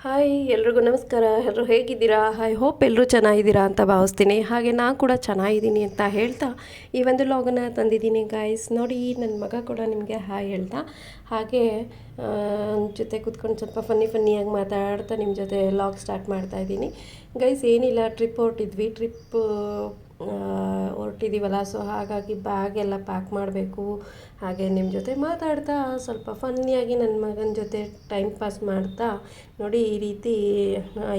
Hi ಎಲ್ರಿಗೂ ನಮಸ್ಕಾರ. ಎಲ್ಲರೂ ಹೇಗಿದ್ದೀರಾ? ಐ ಹೋಪ್ ಎಲ್ಲರೂ ಚೆನ್ನಾಗಿದ್ದೀರಾ ಅಂತ ಭಾವಿಸ್ತೀನಿ. ಹಾಗೆ ನಾನು ಕೂಡ ಚೆನ್ನಾಗಿದ್ದೀನಿ ಅಂತ ಹೇಳ್ತಾ ಈ ಒಂದು ಲಾಗನ್ನು ತಂದಿದ್ದೀನಿ ಗೈಸ್. ನೋಡಿ, ನನ್ನ ಮಗ ಕೂಡ ನಿಮಗೆ ಹಾಯ್ ಹೇಳ್ತಾ ಹಾಗೆ ಜೊತೆ ಕೂತ್ಕೊಂಡು ಸ್ವಲ್ಪ ಫನ್ನಿಯಾಗಿ ಮಾತಾಡ್ತಾ ನಿಮ್ಮ ಜೊತೆ ಲಾಗ್ ಸ್ಟಾರ್ಟ್ ಮಾಡ್ತಾಯಿದ್ದೀನಿ ಗೈಸ್. ಏನಿಲ್ಲ, ಟ್ರಿಪ್ ಹೊರಟಿದ್ದೀವಲ್ಲ, ಸೊ ಹಾಗಾಗಿ ಬ್ಯಾಗ್ ಎಲ್ಲ ಪ್ಯಾಕ್ ಮಾಡಬೇಕು. ಹಾಗೆ ನಿಮ್ಮ ಜೊತೆ ಮಾತಾಡ್ತಾ ಸ್ವಲ್ಪ ಫನ್ನಿಯಾಗಿ ನನ್ನ ಮಗನ ಜೊತೆ ಟೈಮ್ ಪಾಸ್ ಮಾಡ್ತಾ ನೋಡಿ ಈ ರೀತಿ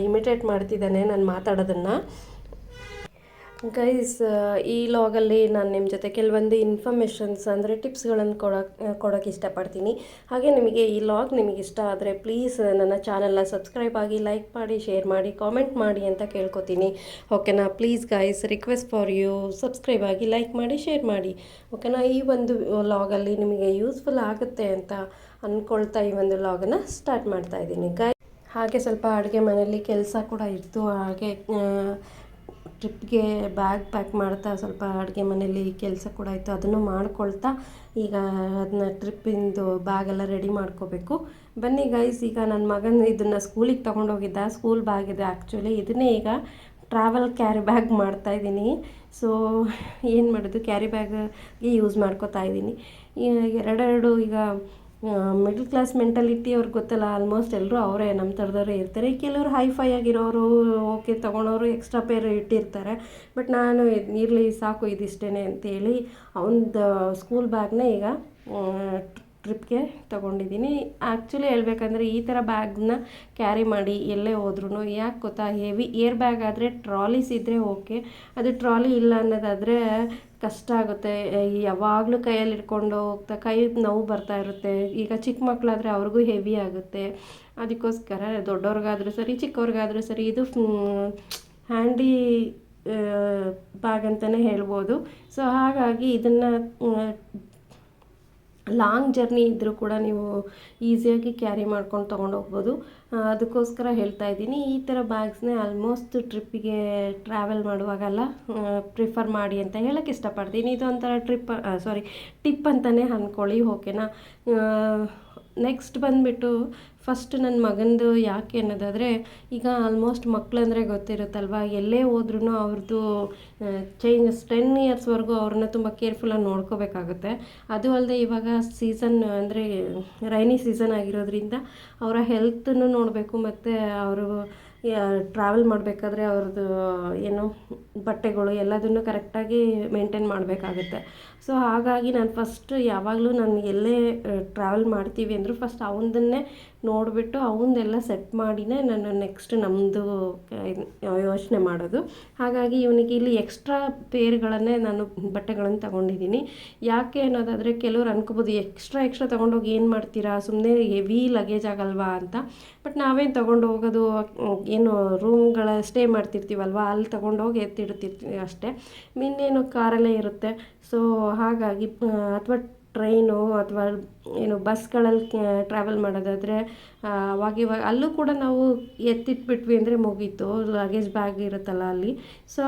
ಇಮಿಟೇಟ್ ಮಾಡ್ತಿದ್ದಾನೆ ನಾನು ಮಾತಾಡೋದನ್ನು. ಗೈಸ್, ಈ ಲಾಗಲ್ಲಿ ನಾನು ನಿಮ್ಮ ಜೊತೆ ಕೆಲವೊಂದು ಇನ್ಫಾರ್ಮೇಷನ್ಸ್ ಅಂದರೆ ಟಿಪ್ಸ್ಗಳನ್ನು ಕೊಡೋಕ್ಕೆ ಇಷ್ಟಪಡ್ತೀನಿ. ಹಾಗೆ ನಿಮಗೆ ಈ ಲಾಗ್ ನಿಮಗೆ ಇಷ್ಟ ಆದರೆ ಪ್ಲೀಸ್ ನನ್ನ ಚಾನಲ್ನ ಸಬ್ಸ್ಕ್ರೈಬ್ ಆಗಿ, ಲೈಕ್ ಮಾಡಿ, ಶೇರ್ ಮಾಡಿ, ಕಾಮೆಂಟ್ ಮಾಡಿ ಅಂತ ಕೇಳ್ಕೊತೀನಿ. ಓಕೆನಾ? Please guys, request for you, subscribe ಆಗಿ, ಲೈಕ್ ಮಾಡಿ, ಶೇರ್ ಮಾಡಿ. ಓಕೆನಾ? ಈ ಒಂದು ಲಾಗಲ್ಲಿ ನಿಮಗೆ ಯೂಸ್ಫುಲ್ ಆಗುತ್ತೆ ಅಂತ ಅಂದ್ಕೊಳ್ತಾ ಈ ಒಂದು ಲಾಗನ್ನು ಸ್ಟಾರ್ಟ್ ಮಾಡ್ತಾಯಿದ್ದೀನಿ ಗೈಸ್. ಹಾಗೆ ಸ್ವಲ್ಪ ಅಡುಗೆ ಮನೆಯಲ್ಲಿ ಕೆಲಸ ಕೂಡ ಇತ್ತು. ಹಾಗೆ ಟ್ರಿಪ್ಗೆ ಬ್ಯಾಗ್ ಪ್ಯಾಕ್ ಮಾಡ್ತಾ ಸ್ವಲ್ಪ ಅಡುಗೆ ಮನೇಲಿ ಕೆಲಸ ಕೂಡ ಇತ್ತು, ಅದನ್ನು ಮಾಡ್ಕೊಳ್ತಾ ಈಗ ಅದನ್ನ ಟ್ರಿಪ್ಪಿಂದು ಬ್ಯಾಗೆಲ್ಲ ರೆಡಿ ಮಾಡ್ಕೋಬೇಕು. ಬನ್ನಿ ಗೈಸ್, ಈಗ ನನ್ನ ಮಗನ ಇದನ್ನು ಸ್ಕೂಲಿಗೆ ತೊಗೊಂಡೋಗಿದ್ದ, ಸ್ಕೂಲ್ ಬ್ಯಾಗ್ ಇದೆ ಆ್ಯಕ್ಚುಲಿ. ಇದನ್ನೇ ಈಗ ಟ್ರಾವೆಲ್ ಕ್ಯಾರಿ ಬ್ಯಾಗ್ ಮಾಡ್ತಾಯಿದ್ದೀನಿ. ಸೊ ಏನು ಮಾಡೋದು, ಕ್ಯಾರಿ ಬ್ಯಾಗ್ಗೆ ಯೂಸ್ ಮಾಡ್ಕೋತಾ ಇದ್ದೀನಿ. ಎರಡೆರಡು ಈಗ ಮಿಡ್ಲ್ ಕ್ಲಾಸ್ ಮೆಂಟಾಲಿಟಿ ಅವ್ರಿಗೆ ಗೊತ್ತಲ್ಲ, ಆಲ್ಮೋಸ್ಟ್ ಎಲ್ಲರೂ ಅವರೇ ನಮ್ಮ ಥರದವರೇ ಇರ್ತಾರೆ. ಕೆಲವರು ಹೈ-ಫೈ ಆಗಿರೋರು ಓಕೆ ತೊಗೊಳೋರು ಎಕ್ಸ್ಟ್ರಾ ಪೇರ್ ಇಟ್ಟಿರ್ತಾರೆ. ಬಟ್ ನಾನು ಇರಲಿ ಸಾಕು ಇದಿಷ್ಟೇ ಅಂತೇಳಿ ಅವನದು ಸ್ಕೂಲ್ ಬ್ಯಾಗ್ನ ಈಗ ಟ್ರಿಪ್ಗೆ ತೊಗೊಂಡಿದ್ದೀನಿ. ಆ್ಯಕ್ಚುಲಿ ಹೇಳ್ಬೇಕಂದ್ರೆ ಈ ಥರ ಬ್ಯಾಗ್ನ ಕ್ಯಾರಿ ಮಾಡಿ ಎಲ್ಲೇ ಹೋದ್ರೂ ಯಾಕೆ ಗೊತ್ತಾ, ಹೆವಿ ಏರ್ ಬ್ಯಾಗ್ ಆದರೆ ಟ್ರಾಲೀಸ್ ಇದ್ದರೆ ಓಕೆ, ಅದು ಟ್ರಾಲಿ ಇಲ್ಲ ಅನ್ನೋದಾದರೆ ಕಷ್ಟ ಆಗುತ್ತೆ. ಯಾವಾಗಲೂ ಕೈಯಲ್ಲಿ ಇಟ್ಕೊಂಡು ಹೋಗ್ತಾ ಕೈ ನೋವು ಬರ್ತಾ ಇರುತ್ತೆ. ಈಗ ಚಿಕ್ಕ ಮಕ್ಕಳಾದರೆ ಅವ್ರಿಗೂ ಹೆವಿ ಆಗುತ್ತೆ. ಅದಕ್ಕೋಸ್ಕರ ದೊಡ್ಡವ್ರಿಗಾದರೂ ಸರಿ, ಚಿಕ್ಕವ್ರಿಗಾದರೂ ಸರಿ, ಇದು ಹ್ಯಾಂಡಿ ಬ್ಯಾಗ್ ಅಂತಲೇ ಹೇಳ್ಬೋದು. ಸೊ ಹಾಗಾಗಿ ಇದನ್ನು ಲಾಂಗ್ ಜರ್ನಿ ಇದ್ದರೂ ಕೂಡ ನೀವು ಈಸಿಯಾಗಿ ಕ್ಯಾರಿ ಮಾಡ್ಕೊಂಡು ತೊಗೊಂಡೋಗ್ಬೋದು. ಅದಕ್ಕೋಸ್ಕರ ಹೇಳ್ತಾ ಇದ್ದೀನಿ, ಈ ಥರ ಬ್ಯಾಗ್ಸ್ನೇ ಆಲ್ಮೋಸ್ಟ್ ಟ್ರಿಪ್ಪಿಗೆ ಟ್ರಾವೆಲ್ ಮಾಡುವಾಗೆಲ್ಲ ಪ್ರಿಫರ್ ಮಾಡಿ ಅಂತ ಹೇಳೋಕ್ಕೆ ಇಷ್ಟಪಡ್ತೀನಿ. ಇದೊಂಥರ ಟಿಪ್ ಅಂತಲೇ ಅಂದ್ಕೊಳ್ಳಿ. ಓಕೆನಾ? ನೆಕ್ಸ್ಟ್ ಬಂದುಬಿಟ್ಟು ಫಸ್ಟ್ ನನ್ನ ಮಗಂದು ಯಾಕೆ ಅನ್ನೋದಾದರೆ, ಈಗ ಆಲ್ಮೋಸ್ಟ್ ಮಕ್ಕಳಂದರೆ ಗೊತ್ತಿರುತ್ತಲ್ವ, ಎಲ್ಲೇ ಹೋದ್ರೂ ಅವ್ರದ್ದು 10 ಇಯರ್ಸ್ವರೆಗೂ ಅವ್ರನ್ನ ತುಂಬ ಕೇರ್ಫುಲ್ಲಾಗಿ ನೋಡ್ಕೋಬೇಕಾಗುತ್ತೆ. ಅದು ಅಲ್ಲದೆ ಇವಾಗ ಸೀಸನ್ ಅಂದರೆ ರೈನಿ ಸೀಸನ್ ಆಗಿರೋದ್ರಿಂದ ಅವರ ಹೆಲ್ತನ್ನು ನೋಡಬೇಕು, ಮತ್ತು ಅವರು ಟ್ರಾವೆಲ್ ಮಾಡಬೇಕಾದ್ರೆ ಅವ್ರದ್ದು ಏನು ಬಟ್ಟೆಗಳು ಎಲ್ಲದನ್ನು ಕರೆಕ್ಟಾಗಿ ಮೇಂಟೈನ್ ಮಾಡಬೇಕಾಗುತ್ತೆ. ಸೊ ಹಾಗಾಗಿ ನಾನು ಫಸ್ಟ್ ಯಾವಾಗಲೂ ನಾನು ಎಲ್ಲೇ ಟ್ರಾವೆಲ್ ಮಾಡ್ತೀವಿ ಅಂದರೂ ಫಸ್ಟ್ ಅವನದನ್ನೇ ನೋಡಿಬಿಟ್ಟು ಅವನದೆಲ್ಲ ಸೆಟ್ ಮಾಡಿನೇ ನಾನು ನೆಕ್ಸ್ಟ್ ನಮ್ಮದು ಯೋಚನೆ ಮಾಡೋದು. ಹಾಗಾಗಿ ಇವನಿಗೆ ಇಲ್ಲಿ ಎಕ್ಸ್ಟ್ರಾ ಪೇರ್ಗಳನ್ನೇ ನಾನು ಬಟ್ಟೆಗಳನ್ನು ತೊಗೊಂಡಿದ್ದೀನಿ. ಯಾಕೆ ಅನ್ನೋದಾದರೆ ಕೆಲವ್ರು ಅನ್ಕೋಬೋದು ಎಕ್ಸ್ಟ್ರಾ ತೊಗೊಂಡೋಗಿ ಏನು ಮಾಡ್ತೀರಾ, ಸುಮ್ಮನೆ ಹೆವಿ ಲಗೇಜ್ ಆಗಲ್ವಾ ಅಂತ. ಬಟ್ ನಾವೇನು ತೊಗೊಂಡು ಹೋಗೋದು, ಏನು ರೂಮ್ಗಳ ಸ್ಟೇ ಮಾಡ್ತಿರ್ತೀವಲ್ವ, ಅಲ್ಲಿ ತೊಗೊಂಡೋಗಿ ಎತ್ತಿಡ್ತಿರ್ತೀವಿ ಅಷ್ಟೇ. ಇನ್ನೇನು ಕಾರಲ್ಲೇ ಇರುತ್ತೆ. ಸೊ ಹಾಗಾಗಿ ಅಥವಾ ಟ್ರೈನು ಅಥವಾ ಏನು ಬಸ್ಗಳಲ್ಲಿ ಟ್ರಾವೆಲ್ ಮಾಡೋದಾದರೆ ಅವಾಗಿವಾಗ ಅಲ್ಲೂ ಕೂಡ ನಾವು ಎತ್ತಿಟ್ಬಿಟ್ವಿ ಅಂದರೆ ಮುಗೀತು, ಲಗೇಜ್ ಬ್ಯಾಗ್ ಇರುತ್ತಲ್ಲ ಅಲ್ಲಿ. ಸೊ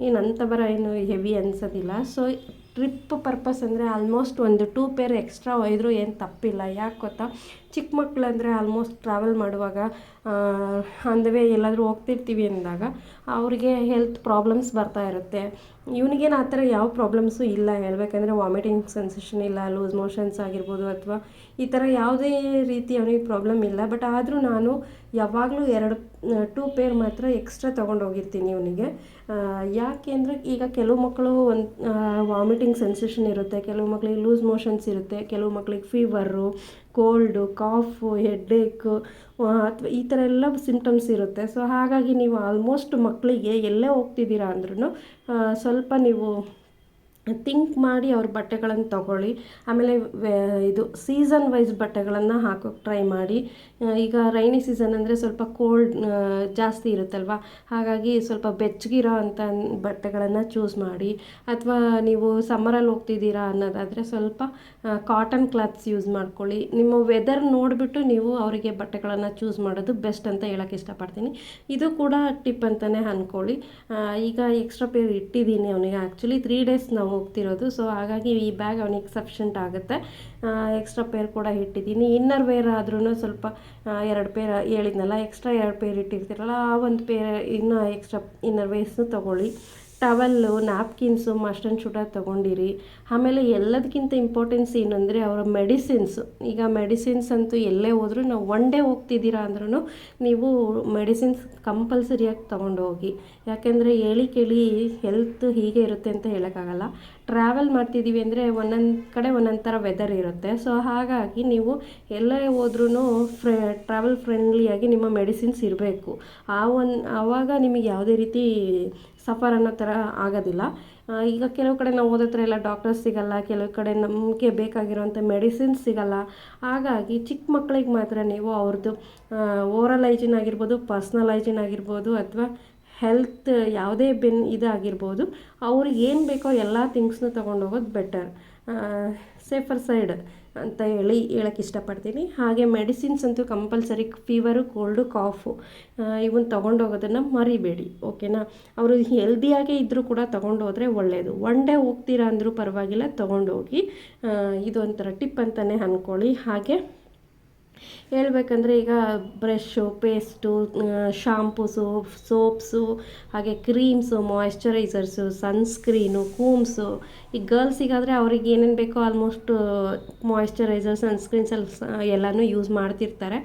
ಏನಂತ ಏನು ಹೆವಿ ಅನಿಸೋದಿಲ್ಲ. ಸೊ ಟ್ರಿಪ್ ಪರ್ಪಸ್ ಅಂದರೆ ಆಲ್ಮೋಸ್ಟ್ ಒಂದು 2 ಪೇರ್ ಎಕ್ಸ್ಟ್ರಾ ಒಯ್ದರೂ ಏನು ತಪ್ಪಿಲ್ಲ. ಯಾಕೆ ಗೊತ್ತಾ, ಚಿಕ್ಕ ಮಕ್ಕಳಂದರೆ ಆಲ್ಮೋಸ್ಟ್ ಟ್ರಾವೆಲ್ ಮಾಡುವಾಗ ಆನ್ ದ ವೇ ಎಲ್ಲಾದರೂ ಹೋಗ್ತಿರ್ತೀವಿ ಅಂದಾಗ ಅವರಿಗೆ ಹೆಲ್ತ್ ಪ್ರಾಬ್ಲಮ್ಸ್ ಬರ್ತಾ ಇರುತ್ತೆ. ಇವನಿಗೇನು ಆ ಥರ ಯಾವ ಪ್ರಾಬ್ಲಮ್ಸು ಇಲ್ಲ. ಹೇಳ್ಬೇಕಂದ್ರೆ ವಾಮಿಟಿಂಗ್ ಸೆನ್ಸೇಷನ್ ಇಲ್ಲ, ಲೂಸ್ ಮೋಷನ್ಸ್ ಆಗಿರ್ಬೋದು ಅಥವಾ ಈ ಥರ ಯಾವುದೇ ರೀತಿ ಅವನಿಗೆ ಪ್ರಾಬ್ಲಮ್ ಇಲ್ಲ. ಬಟ್ ಆದರೂ ನಾನು ಯಾವಾಗಲೂ 2 ಪೇರ್ ಮಾತ್ರ ಎಕ್ಸ್ಟ್ರಾ ತೊಗೊಂಡೋಗಿರ್ತೀನಿ ಇವನಿಗೆ. ಯಾಕೆ ಅಂದರೆ ಈಗ ಕೆಲವು ಮಕ್ಕಳು ವಾಮಿಟಿಂಗ್ ಸೆನ್ಸೇಷನ್ ಇರುತ್ತೆ, ಕೆಲವು ಮಕ್ಕಳಿಗೆ ಲೂಸ್ ಮೋಷನ್ಸ್ ಇರುತ್ತೆ, ಕೆಲವು ಮಕ್ಕಳಿಗೆ ಫೀವರು, ಕೋಲ್ಡು, ಕಾಫು, ಹೆಡ್ಏಕು ಅಥವಾ ಈ ಥರ ಎಲ್ಲ ಸಿಂಪ್ಟಮ್ಸ್ ಇರುತ್ತೆ. ಸೊ ಹಾಗಾಗಿ ನೀವು ಆಲ್ಮೋಸ್ಟ್ ಮಕ್ಕಳಿಗೆ ಎಲ್ಲೇ ಹೋಗ್ತಿದ್ದೀರಾ ಅಂದ್ರೂ ಸ್ವಲ್ಪ ನೀವು ಥಿಂಕ್ ಮಾಡಿ ಅವ್ರ ಬಟ್ಟೆಗಳನ್ನು ತೊಗೊಳ್ಳಿ. ಆಮೇಲೆ ಇದು ಸೀಸನ್ ವೈಸ್ ಬಟ್ಟೆಗಳನ್ನು ಹಾಕೋಕ್ಕೆ ಟ್ರೈ ಮಾಡಿ. ಈಗ ರೈನಿ ಸೀಸನ್ ಅಂದರೆ ಸ್ವಲ್ಪ ಕೋಲ್ಡ್ ಜಾಸ್ತಿ ಇರುತ್ತಲ್ವ, ಹಾಗಾಗಿ ಸ್ವಲ್ಪ ಬೆಚ್ಚಗಿರೋ ಅಂಥ ಬಟ್ಟೆಗಳನ್ನು ಚೂಸ್ ಮಾಡಿ. ಅಥವಾ ನೀವು ಸಮ್ಮರಲ್ಲಿ ಹೋಗ್ತಿದ್ದೀರಾ ಅನ್ನೋದಾದರೆ ಸ್ವಲ್ಪ ಕಾಟನ್ ಕ್ಲಾತ್ಸ್ ಯೂಸ್ ಮಾಡ್ಕೊಳ್ಳಿ. ನಿಮ್ಮ ವೆದರ್ ನೋಡಿಬಿಟ್ಟು ನೀವು ಅವರಿಗೆ ಬಟ್ಟೆಗಳನ್ನು ಚೂಸ್ ಮಾಡೋದು ಬೆಸ್ಟ್ ಅಂತ ಹೇಳೋಕ್ಕೆ ಇಷ್ಟಪಡ್ತೀನಿ. ಇದು ಕೂಡ ಟಿಪ್ ಅಂತಲೇ ಅಂದ್ಕೊಳ್ಳಿ. ಈಗ ಎಕ್ಸ್ಟ್ರಾ ಪೇರ್ ಇಟ್ಟಿದ್ದೀನಿ ಅವನಿಗೆ. ಆ್ಯಕ್ಚುಲಿ 3 ಡೇಸ್ ನಾವು ಹೋಗ್ತಿರೋದು. ಸೊ ಹಾಗಾಗಿ ಈ ಬ್ಯಾಗ್ ಅವನಿಗೆ ಸಫಿಷಿಯೆಂಟ್ ಆಗುತ್ತೆ. ಎಕ್ಸ್ಟ್ರಾ ಪೇರ್ ಕೂಡ ಇಟ್ಟಿದ್ದೀನಿ. ಇನ್ನರ್ ವೇರ್ ಆದ್ರೂ ಸ್ವಲ್ಪ 2 ಪೇರ್ ಹೇಳಿದ್ನಲ್ಲ, ಎಕ್ಸ್ಟ್ರಾ 2 ಪೇರ್ ಇಟ್ಟಿರ್ತೀರಲ್ಲ, ಆ ಒಂದು ಪೇರ್ ಇನ್ನೂ ಎಕ್ಸ್ಟ್ರಾ ಇನ್ನರ್ ವೇರ್ಸ್ನು ತೊಗೊಳ್ಳಿ. Towel, napkins must and should ತೊಗೊಂಡಿರಿ. ಆಮೇಲೆ ಎಲ್ಲದಕ್ಕಿಂತ ಇಂಪಾರ್ಟೆನ್ಸ್ ಏನು ಅಂದರೆ ಅವರ ಮೆಡಿಸಿನ್ಸು. ಈಗ ಮೆಡಿಸಿನ್ಸ್ ಅಂತೂ ಎಲ್ಲೇ ಹೋದರೂ, ನಾವು ಒನ್ ಡೇ ಹೋಗ್ತಿದ್ದೀರಾ ಅಂದ್ರೂ ನೀವು ಮೆಡಿಸಿನ್ಸ್ ಕಂಪಲ್ಸರಿಯಾಗಿ ತೊಗೊಂಡೋಗಿ. ಯಾಕೆಂದರೆ ಹೇಳಿ ಕೇಳಿ ಹೆಲ್ತ್ ಹೀಗೆ ಇರುತ್ತೆ ಅಂತ ಹೇಳೋಕ್ಕಾಗಲ್ಲ. ಟ್ರಾವೆಲ್ ಮಾಡ್ತಿದ್ದೀವಿ ಅಂದರೆ ಒಂದೊಂದು ಕಡೆ ಒಂದೊಂದು ಥರ ವೆದರ್ ಇರುತ್ತೆ. ಸೊ ಹಾಗಾಗಿ ನೀವು ಎಲ್ಲೇ ಹೋದ್ರೂ ಟ್ರಾವೆಲ್ ಫ್ರೆಂಡ್ಲಿಯಾಗಿ ನಿಮ್ಮ ಮೆಡಿಸಿನ್ಸ್ ಇರಬೇಕು. ಆವಾಗ ನಿಮಗೆ ಯಾವುದೇ ರೀತಿ ಸಫರ್ ಅನ್ನೋ ಥರ ಆಗೋದಿಲ್ಲ. ಈಗ ಕೆಲವು ಕಡೆ ನಾವು ಓದೋ ಎಲ್ಲ ಡಾಕ್ಟರ್ಸ್ ಸಿಗಲ್ಲ, ಕೆಲವು ಕಡೆ ನಮಗೆ ಬೇಕಾಗಿರೋಂಥ ಮೆಡಿಸಿನ್ಸ್ ಸಿಗಲ್ಲ. ಹಾಗಾಗಿ ಚಿಕ್ಕ ಮಕ್ಕಳಿಗೆ ಮಾತ್ರ ನೀವು ಅವ್ರದ್ದು ಓರಲ್ ಹೈಜಿನ್ ಆಗಿರ್ಬೋದು, ಪರ್ಸ್ನಲ್ ಹೈಜಿನ್ ಆಗಿರ್ಬೋದು, ಅಥವಾ ಹೆಲ್ತ್ ಯಾವುದೇ ಇದಾಗಿರ್ಬೋದು, ಅವ್ರಿಗೆ ಏನು ಬೇಕೋ ಎಲ್ಲ ಥಿಂಗ್ಸ್ನು ತೊಗೊಂಡೋಗೋದು ಬೆಟರ್, ಸೇಫರ್ ಸೈಡ್ ಅಂತ ಹೇಳಕ್ಕೆ ಇಷ್ಟಪಡ್ತೀನಿ. ಹಾಗೆ ಮೆಡಿಸಿನ್ಸ್ ಅಂತೂ ಕಂಪಲ್ಸರಿ, ಫೀವರು, ಕೋಲ್ಡು, ಕಾಫು ಇವನ್ನ ತೊಗೊಂಡೋಗೋದನ್ನು ಮರಿಬೇಡಿ, ಓಕೆನಾ. ಅವರು ಹೆಲ್ದಿಯಾಗೇ ಇದ್ದರೂ ಕೂಡ ತೊಗೊಂಡೋದ್ರೆ ಒಳ್ಳೆಯದು. ಒನ್ ಡೇ ಹೋಗ್ತೀರಾ ಅಂದರೂ ಪರವಾಗಿಲ್ಲ, ತೊಗೊಂಡೋಗಿ. ಇದೊಂಥರ ಟಿಪ್ ಅಂತಲೇ ಅಂದ್ಕೊಳ್ಳಿ. ಹಾಗೆ ಹೇಳ್ಬೇಕಂದ್ರೆ ಈಗ ಬ್ರಷ್ಷು, ಪೇಸ್ಟು, ಶಾಂಪೂಸು, ಸೋಪ್ಸು, ಹಾಗೆ ಕ್ರೀಮ್ಸು, ಮಾಯ್ಶ್ಚರೈಸರ್ಸು, ಸನ್ಸ್ಕ್ರೀನು, ಕೂಮ್ಸು. ಈ ಗರ್ಲ್ಸಿಗಾದರೆ ಅವ್ರಿಗೆ ಏನೇನು ಬೇಕೋ ಆಲ್ಮೋಸ್ಟ್ ಮಾಯ್ಶ್ಚರೈಸರ್, ಸನ್ಸ್ಕ್ರೀನ್ಸ್ ಎಲ್ಲನೂ ಯೂಸ್ ಮಾಡ್ತಿರ್ತಾರೆ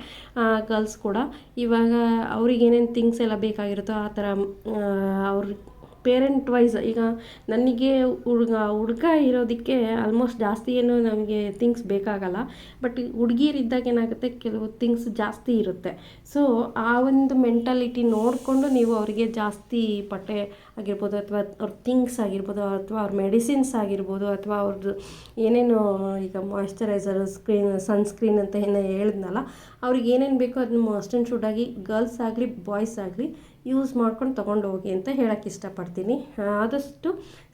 ಗರ್ಲ್ಸ್ ಕೂಡ. ಇವಾಗ ಅವ್ರಿಗೆ ಏನೇನು ಥಿಂಗ್ಸ್ ಎಲ್ಲ ಬೇಕಾಗಿರುತ್ತೋ ಆ ಥರ ಅವ್ರ ಪೇರೆಂಟ್ ವೈಸ್. ಈಗ ನನಗೆ ಹುಡುಗ ಇರೋದಕ್ಕೆ ಆಲ್ಮೋಸ್ಟ್ ಜಾಸ್ತಿ ಏನು ನಮಗೆ ಥಿಂಗ್ಸ್ ಬೇಕಾಗಲ್ಲ. ಬಟ್ ಹುಡುಗಿರಿದ್ದಾಗ ಏನಾಗುತ್ತೆ, ಕೆಲವು ಥಿಂಗ್ಸ್ ಜಾಸ್ತಿ ಇರುತ್ತೆ. ಸೊ ಆ ಒಂದು ಮೆಂಟಾಲಿಟಿ ನೋಡಿಕೊಂಡು ನೀವು ಅವರಿಗೆ ಜಾಸ್ತಿ ಬಟ್ಟೆ ಆಗಿರ್ಬೋದು, ಅಥವಾ ಅವ್ರ ಥಿಂಗ್ಸ್ ಆಗಿರ್ಬೋದು, ಅಥವಾ ಅವ್ರ ಮೆಡಿಸಿನ್ಸ್ ಆಗಿರ್ಬೋದು, ಅಥವಾ ಅವ್ರದ್ದು ಏನೇನು ಈಗ ಮಾಯ್ಶ್ಚರೈಸರ್, ಸನ್ಸ್ಕ್ರೀನ್ ಅಂತ ಏನು ಹೇಳಿದ್ನಲ್ಲ, ಅವ್ರಿಗೆ ಏನೇನು ಬೇಕೋ ಅದನ್ನ ಮಸ್ಟ್ ಆ್ಯಂಡ್ ಶುಡ್ ಆಗಿ ಗರ್ಲ್ಸ್ ಆಗಲಿ ಬಾಯ್ಸ್ ಆಗಲಿ ಯೂಸ್ ಮಾಡ್ಕೊಂಡು ತೊಗೊಂಡು ಹೋಗಿ ಅಂತ ಹೇಳೋಕ್ಕೆ ಇಷ್ಟಪಡ್ತೀನಿ. ಆದಷ್ಟು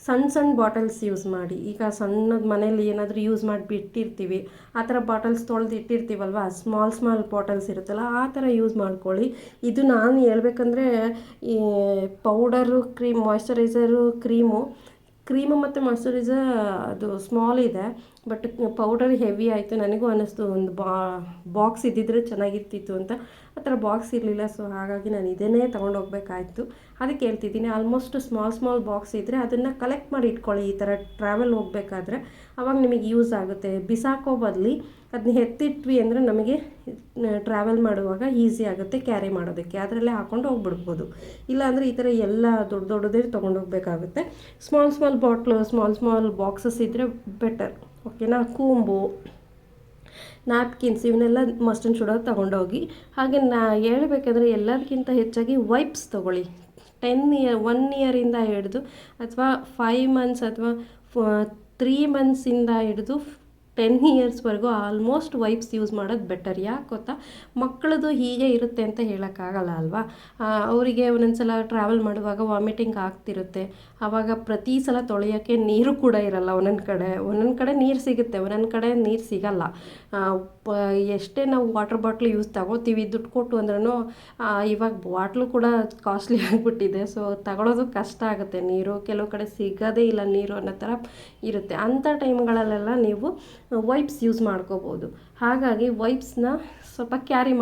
ಸಣ್ಣ ಬಾಟಲ್ಸ್ ಯೂಸ್ ಮಾಡಿ. ಈಗ ಸಣ್ಣದು ಮನೇಲಿ ಏನಾದರೂ ಯೂಸ್ ಮಾಡಿ ಬಿಟ್ಟಿರ್ತೀವಿ, ಆ ಥರ ಬಾಟಲ್ಸ್ ತೊಳೆದು ಇಟ್ಟಿರ್ತೀವಲ್ವ, ಸ್ಮಾಲ್ ಬಾಟಲ್ಸ್ ಇರುತ್ತಲ್ಲ, ಆ ಥರ ಯೂಸ್ ಮಾಡ್ಕೊಳ್ಳಿ. ಇದು ನಾನು ಹೇಳ್ಬೇಕಂದ್ರೆ ಈ ಪೌಡರು, ಮಾಯ್ಶ್ಚರೈಸರು, ಕ್ರೀಮು ಮತ್ತು ಮಾಯ್ಶ್ಚರೈಸರ್ ಅದು ಸ್ಮಾಲ್ ಇದೆ. ಬಟ್ ಪೌಡರ್ ಹೆವಿ ಆಯಿತು. ನನಗೂ ಅನ್ನಿಸ್ತು ಒಂದು ಬಾಕ್ಸ್ ಇದ್ದಿದ್ರೆ ಚೆನ್ನಾಗಿರ್ತಿತ್ತು ಅಂತ. ಆ ಥರ ಬಾಕ್ಸ್ ಇರಲಿಲ್ಲ. ಸೊ ಹಾಗಾಗಿ ನಾನು ಇದನ್ನೇ ತೊಗೊಂಡೋಗ್ಬೇಕಾಯ್ತು. ಅದಕ್ಕೆ ಹೇಳ್ತಿದ್ದೀನಿ, ಆಲ್ಮೋಸ್ಟ್ ಸ್ಮಾಲ್ ಬಾಕ್ಸ್ ಇದ್ದರೆ ಅದನ್ನು ಕಲೆಕ್ಟ್ ಮಾಡಿ ಇಟ್ಕೊಳ್ಳಿ. ಈ ಥರ ಟ್ರಾವೆಲ್ ಹೋಗಬೇಕಾದ್ರೆ ಆವಾಗ ನಿಮಗೆ ಯೂಸ್ ಆಗುತ್ತೆ. ಬಿಸಾಕೋ ಬದಲಿ ಅದನ್ನ ಎತ್ತಿಟ್ವಿ ಅಂದರೆ ನಮಗೆ ಟ್ರಾವೆಲ್ ಮಾಡುವಾಗ ಈಸಿ ಆಗುತ್ತೆ ಕ್ಯಾರಿ ಮಾಡೋದಕ್ಕೆ. ಅದರಲ್ಲೇ ಹಾಕ್ಕೊಂಡು ಹೋಗ್ಬಿಡ್ಬೋದು. ಇಲ್ಲಾಂದರೆ ಈ ಥರ ಎಲ್ಲ ದೊಡ್ಡದೇ ತೊಗೊಂಡೋಗ್ಬೇಕಾಗುತ್ತೆ. ಸ್ಮಾಲ್ ಬಾಟ್ಲು, ಸ್ಮಾಲ್ ಬಾಕ್ಸಸ್ ಇದ್ದರೆ ಬೆಟರ್, ಓಕೆನಾ. ಕೂಂಬು, ನ್ಯಾಪ್ಕಿನ್ಸ್ ಇವನ್ನೆಲ್ಲ ಮಸ್ಟ್ ಆ್ಯಂಡ್ ಶುಡ್ ತೊಗೊಂಡೋಗಿ. ಹಾಗೆ ಹೇಳ್ಬೇಕಂದ್ರೆ ಎಲ್ಲದಕ್ಕಿಂತ ಹೆಚ್ಚಾಗಿ ವೈಪ್ಸ್ ತೊಗೊಳ್ಳಿ. 1 ಇಯರಿಂದ ಹಿಡಿದು, ಅಥವಾ 5 ಮಂತ್ಸ್, ಅಥವಾ 3 ಮಂತ್ಸಿಂದ ಹಿಡಿದು 10 ಇಯರ್ಸ್ವರೆಗೂ ಆಲ್ಮೋಸ್ಟ್ ವೈಪ್ಸ್ ಯೂಸ್ ಮಾಡೋದು ಬೆಟರ್. ಯಾಕೆ ಗೊತ್ತಾ, ಮಕ್ಕಳದು ಹೀಗೆ ಇರುತ್ತೆ ಅಂತ ಹೇಳೋಕ್ಕಾಗಲ್ಲ ಅಲ್ವಾ. ಅವರಿಗೆ ಒಂದೊಂದು ಸಲ ಟ್ರಾವೆಲ್ ಮಾಡುವಾಗ ವಾಮಿಟಿಂಗ್ ಆಗ್ತಿರುತ್ತೆ. ಆವಾಗ ಪ್ರತಿ ಸಲ ತೊಳೆಯೋಕ್ಕೆ ನೀರು ಕೂಡ ಇರಲ್ಲ. ಒಂದೊಂದು ಕಡೆ ನೀರು ಸಿಗುತ್ತೆ, ಒಂದೊಂದು ಕಡೆ ನೀರು ಸಿಗಲ್ಲ. ಎಷ್ಟೇ ನಾವು ವಾಟರ್ ಬಾಟ್ಲ್ ತಗೋತೀವಿ ದುಡ್ಡು ಕೊಟ್ಟು ಅಂದ್ರೂ, ಇವಾಗ ಬಾಟ್ಲು ಕೂಡ ಕಾಸ್ಟ್ಲಿ ಆಗಿಬಿಟ್ಟಿದೆ. ಸೊ ತಗೊಳ್ಳೋದು ಕಷ್ಟ ಆಗುತ್ತೆ ನೀರು. ಕೆಲವು ಕಡೆ ಸಿಗೋದೇ ಇಲ್ಲ ನೀರು ಅನ್ನೋ ಥರ ಇರುತ್ತೆ. ಅಂಥ ಟೈಮ್ಗಳಲ್ಲೆಲ್ಲ ನೀವು ವೈಪ್ಸ್ ಯೂಸ್ ಮಾಡ್ಕೋಬೋದು. ಹಾಗಾಗಿ ವೈಪ್ಸ್ನ ಸ್ವಲ್ಪ ಕ್ಯಾರಿ